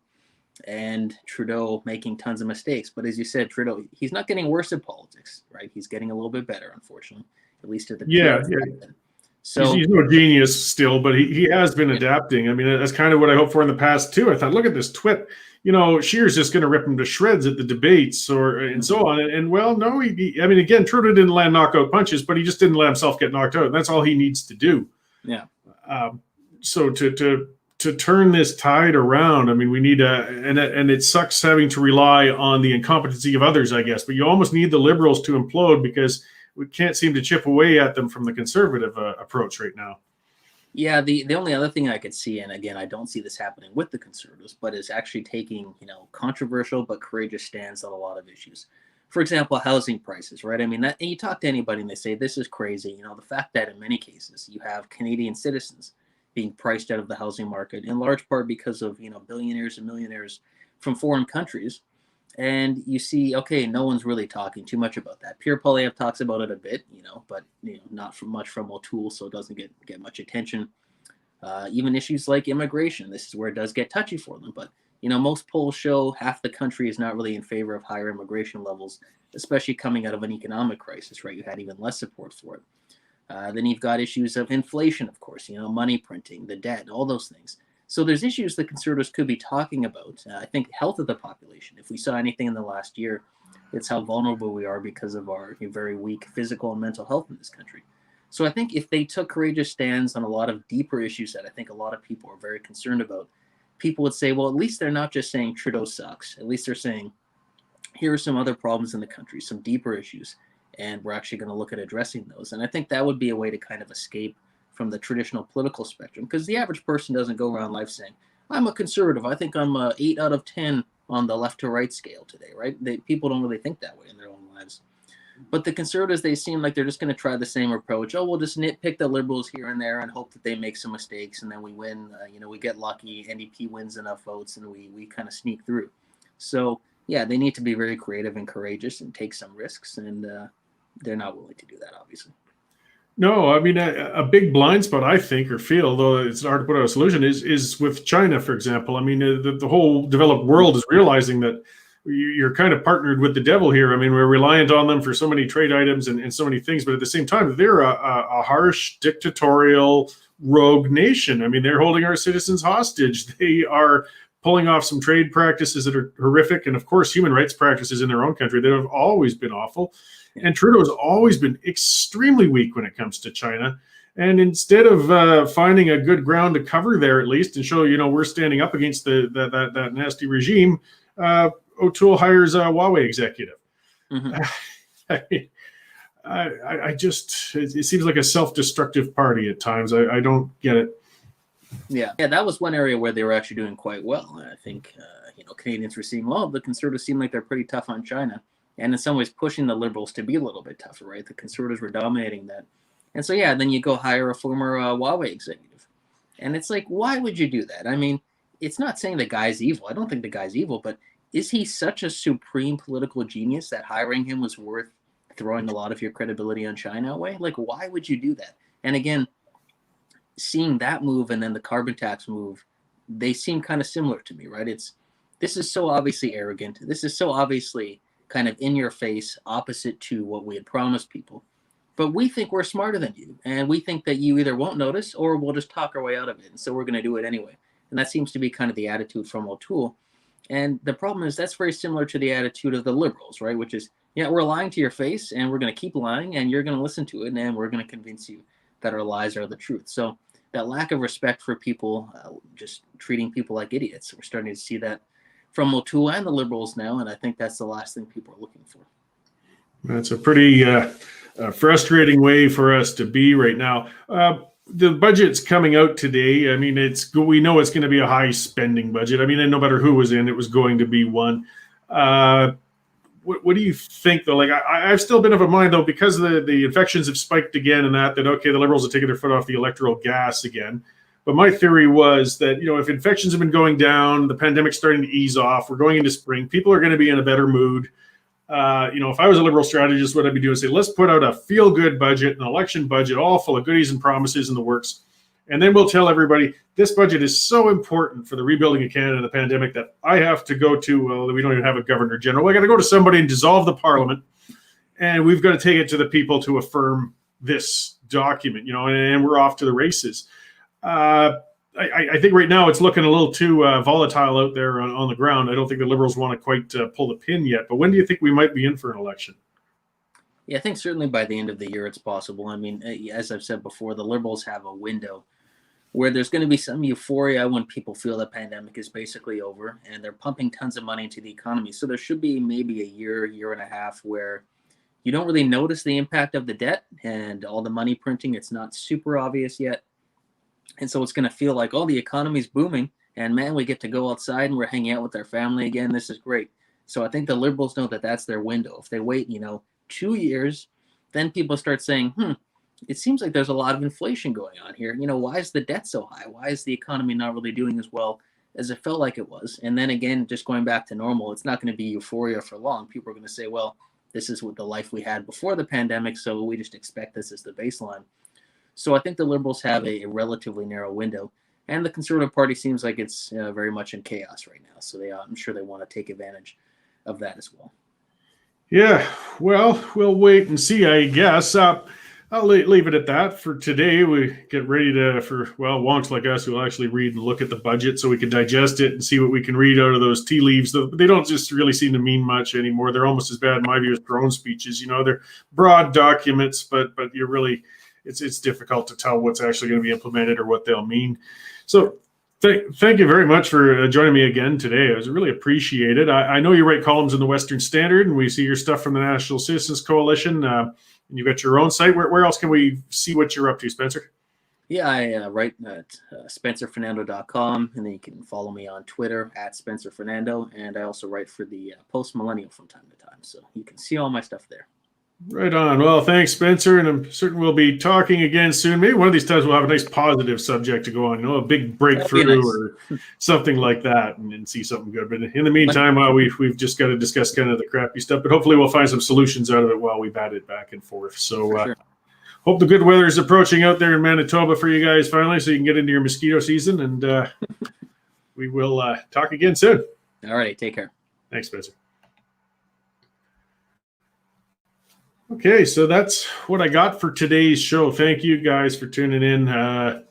and Trudeau making tons of mistakes. But as you said, Trudeau, he's not getting worse at politics, right? He's getting a little bit better, unfortunately, at least at the Yeah. So he's no genius still, but he has been adapting. I mean, that's kind of what I hoped for in the past too. I thought, look at this twit. Scheer's just going to rip him to shreds at the debates and so on. And well, no, again, Trudeau didn't land knockout punches, but he just didn't let himself get knocked out. And that's all he needs to do. Yeah. So to turn this tide around, I mean, we need and it sucks having to rely on the incompetency of others, I guess. But you almost need the Liberals to implode, because we can't seem to chip away at them from the conservative approach right now. Yeah, the only other thing I could see, and again, I don't see this happening with the conservatives, but is actually taking, controversial but courageous stands on a lot of issues. For example, housing prices, right? I mean, and you talk to anybody and they say, this is crazy. The fact that in many cases you have Canadian citizens being priced out of the housing market, in large part because of, billionaires and millionaires from foreign countries. And you see, okay, no one's really talking too much about that. Pierre Poilievre talks about it a bit, but not much from O'Toole, so it doesn't get much attention. Even issues like immigration, this is where it does get touchy for them. But most polls show half the country is not really in favor of higher immigration levels, especially coming out of an economic crisis, right? You had even less support for it. Then you've got issues of inflation, of course, money printing, the debt, all those things. So there's issues that conservatives could be talking about. I think health of the population. If we saw anything in the last year, it's how vulnerable we are because of our very weak physical and mental health in this country. So I think if they took courageous stands on a lot of deeper issues that I think a lot of people are very concerned about, people would say, well, at least they're not just saying Trudeau sucks. At least they're saying, here are some other problems in the country, some deeper issues, and we're actually going to look at addressing those. And I think that would be a way to kind of escape from the traditional political spectrum, because the average person doesn't go around life saying, I'm a conservative. I think I'm 8 out of 10 on the left to right scale today, right? People don't really think that way in their own lives. But the conservatives, they seem like they're just going to try the same approach. Oh, we'll just nitpick the Liberals here and there and hope that they make some mistakes, and then we win. We get lucky. NDP wins enough votes, and we kind of sneak through. So, yeah, they need to be very creative and courageous and take some risks, and they're not willing to do that, obviously. No, I mean, a big blind spot, I think, or feel, though it's hard to put out a solution, is with China, for example. I mean, the whole developed world is realizing that you're kind of partnered with the devil here. I mean, we're reliant on them for so many trade items and so many things, but at the same time, they're a harsh, dictatorial, rogue nation. I mean, they're holding our citizens hostage. They are pulling off some trade practices that are horrific, and of course, human rights practices in their own country that have always been awful. And Trudeau's always been extremely weak when it comes to China. And instead of finding a good ground to cover there, at least, and show, we're standing up against that nasty regime, O'Toole hires a Huawei executive. Mm-hmm. I just, it seems like a self-destructive party at times. I don't get it. Yeah, that was one area where they were actually doing quite well. I think, Canadians were seeing, well, the conservatives seem like they're pretty tough on China. And in some ways pushing the Liberals to be a little bit tougher, right? The conservatives were dominating that. And so, yeah, then you go hire a former Huawei executive. And it's like, why would you do that? I mean, it's not saying the guy's evil. I don't think the guy's evil, but is he such a supreme political genius that hiring him was worth throwing a lot of your credibility on China away? Like, why would you do that? And again, seeing that move and then the carbon tax move, they seem kind of similar to me, right? This is so obviously arrogant. This is so obviously kind of in your face, opposite to what we had promised people. But we think we're smarter than you. And we think that you either won't notice or we'll just talk our way out of it. And so we're going to do it anyway. And that seems to be kind of the attitude from O'Toole. And the problem is that's very similar to the attitude of the Liberals, right? Which is, yeah, we're lying to your face and we're going to keep lying and you're going to listen to it and we're going to convince you that our lies are the truth. So that lack of respect for people, just treating people like idiots, we're starting to see that from O'Toole and the Liberals now, and I think that's the last thing people are looking for. That's a pretty frustrating way for us to be right now. The budget's coming out today. I mean, we know it's going to be a high spending budget. I mean, no matter who was in, it was going to be one. What do you think, though? Like, I've still been of a mind, though, because the infections have spiked again and that okay, the Liberals are taking their foot off the electoral gas again. But my theory was that, if infections have been going down, the pandemic's starting to ease off, we're going into spring, people are going to be in a better mood. If I was a Liberal strategist, what I'd be doing is say, let's put out a feel-good budget, an election budget, all full of goodies and promises in the works. And then we'll tell everybody, this budget is so important for the rebuilding of Canada and the pandemic that I have to go to, well, we don't even have a governor general. I got to go to somebody and dissolve the parliament. And we've got to take it to the people to affirm this document, and we're off to the races. I think right now it's looking a little too volatile out there on the ground. I don't think the Liberals want to quite pull the pin yet. But when do you think we might be in for an election? Yeah, I think certainly by the end of the year it's possible. I mean, as I've said before, the Liberals have a window where there's going to be some euphoria when people feel the pandemic is basically over and they're pumping tons of money into the economy. So there should be maybe a year and a half where you don't really notice the impact of the debt and all the money printing. It's not super obvious yet. And so it's going to feel like, oh, the economy's booming, and man, we get to go outside and we're hanging out with our family again. This is great. So I think the Liberals know that that's their window. If they wait, 2 years, then people start saying, it seems like there's a lot of inflation going on here. Why is the debt so high? Why is the economy not really doing as well as it felt like it was? And then again, just going back to normal, it's not going to be euphoria for long. People are going to say, well, this is what the life we had before the pandemic, so we just expect this as the baseline. So I think the Liberals have a relatively narrow window, and the Conservative Party seems like it's very much in chaos right now. So I'm sure they want to take advantage of that as well. Yeah, well, we'll wait and see, I guess. I'll leave it at that for today. We get ready wonks like us who will actually read and look at the budget so we can digest it and see what we can read out of those tea leaves. They don't just really seem to mean much anymore. They're almost as bad in my view as drone speeches. They're broad documents, but you're really, it's difficult to tell what's actually going to be implemented or what they'll mean. So thank you very much for joining me again today. I was really appreciated. I know you write columns in the Western Standard, and we see your stuff from the National Citizens Coalition. And you've got your own site. Where else can we see what you're up to, Spencer? Yeah, I write at spencerfernando.com, and then you can follow me on Twitter at Spencer Fernando, and I also write for the Post Millennial from time to time, so you can see all my stuff there. Right on. Well, thanks, Spencer, and I'm certain we'll be talking again soon. Maybe one of these times we'll have a nice positive subject to go on, a big breakthrough nice. Or something like that, and see something good. But in the meantime, we've just got to discuss kind of the crappy stuff, but hopefully we'll find some solutions out of it while we bat it back and forth. So sure. Hope the good weather is approaching out there in Manitoba for you guys finally, so you can get into your mosquito season, and we will talk again soon. All right, take care. Thanks, Spencer. Okay, so that's what I got for today's show. Thank you guys for tuning in. The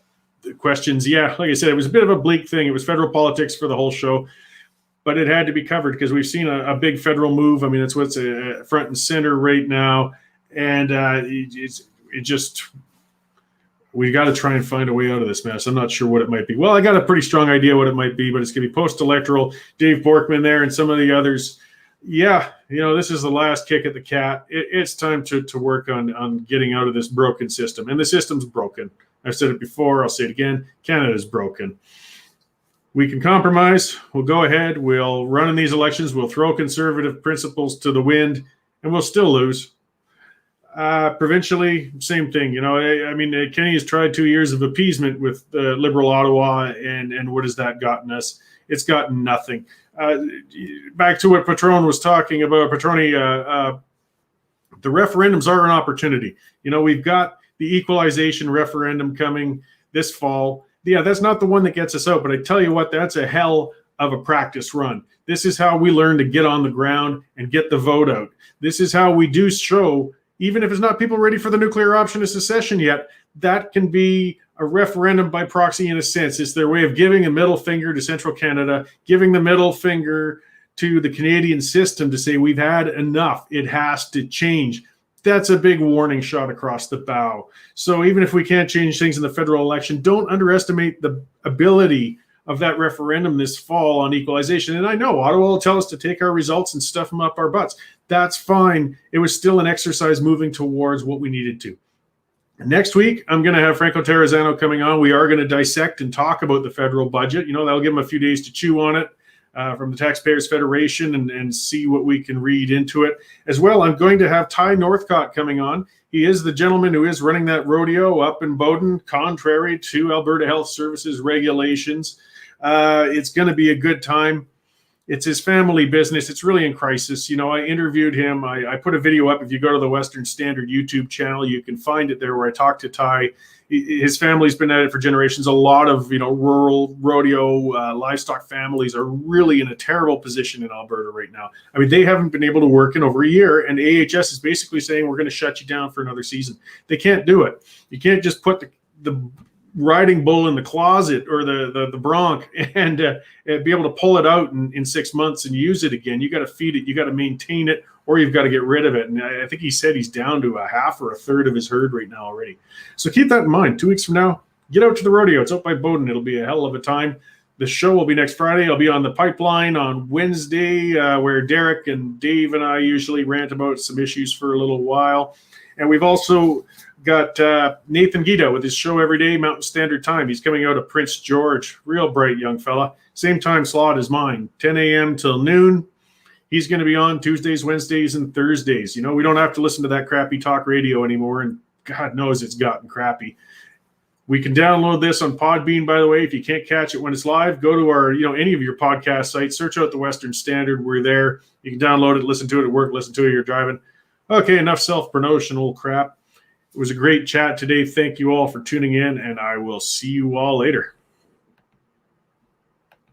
questions, like I said, it was a bit of a bleak thing. It was federal politics for the whole show, but it had to be covered because we've seen a big federal move. I mean, that's what's front and center right now, and we got to try and find a way out of this mess. I'm not sure what it might be. Well, I got a pretty strong idea what it might be, but it's going to be post-electoral. Dave Borkman there and some of the others. Yeah, this is the last kick at the cat. It's time to work on getting out of this broken system. And the system's broken. I've said it before. I'll say it again. Canada's broken. We can compromise. We'll go ahead. We'll run in these elections. We'll throw conservative principles to the wind, and we'll still lose. Provincially, same thing. I mean, Kenny has tried 2 years of appeasement with Liberal Ottawa, and what has that gotten us? It's gotten nothing. Back to what Patrone was talking about, the referendums are an opportunity. We've got the equalization referendum coming this fall. Yeah, that's not the one that gets us out, but I tell you what, that's a hell of a practice run. This is how we learn to get on the ground and get the vote out. This is how we do show, even if it's not people ready for the nuclear option of secession yet, that can be a referendum by proxy in a sense. It's their way of giving a middle finger to Central Canada, giving the middle finger to the Canadian system to say we've had enough. It has to change. That's a big warning shot across the bow. So even if we can't change things in the federal election, don't underestimate the ability of that referendum this fall on equalization. And I know Ottawa will tell us to take our results and stuff them up our butts. That's fine. It was still an exercise moving towards what we needed to. Next week, I'm going to have Franco Terrazzano coming on. We are going to dissect and talk about the federal budget. That'll give him a few days to chew on it from the Taxpayers Federation and see what we can read into it. As well, I'm going to have Ty Northcott coming on. He is the gentleman who is running that rodeo up in Bowden, contrary to Alberta Health Services regulations. It's going to be a good time. It's his family business. It's really in crisis. I interviewed him. I put a video up. If you go to the Western Standard YouTube channel, you can find it there where I talked to Ty. His family's been at it for generations. A lot of, rural rodeo livestock families are really in a terrible position in Alberta right now. I mean, they haven't been able to work in over a year, and AHS is basically saying we're going to shut you down for another season. They can't do it. You can't just put the riding bull in the closet or the bronc and be able to pull it out in 6 months and use it again. You got to feed it, you got to maintain it, or you've got to get rid of it. And I think he said he's down to a half or a third of his herd right now already. So keep that in mind. 2 weeks from now, get out to the rodeo. It's out by Bowden. It'll be a hell of a time. The show will be next Friday. I'll be on the pipeline on Wednesday, where Derek and Dave and I usually rant about some issues for a little while. And we've also got Nathan Gita with his show every day, Mountain Standard Time. He's coming out of Prince George. Real bright young fella. Same time slot as mine, 10 a.m. till noon. He's going to be on Tuesdays, Wednesdays, and Thursdays. You know, we don't have to listen to that crappy talk radio anymore, and God knows it's gotten crappy. We can download this on Podbean, by the way. If you can't catch it when it's live, go to our, any of your podcast sites, search out the Western Standard. We're there. You can download it, listen to it at work, listen to it, you're driving. Okay, enough self-promotional crap. It was a great chat today. Thank you all for tuning in, and I will see you all later.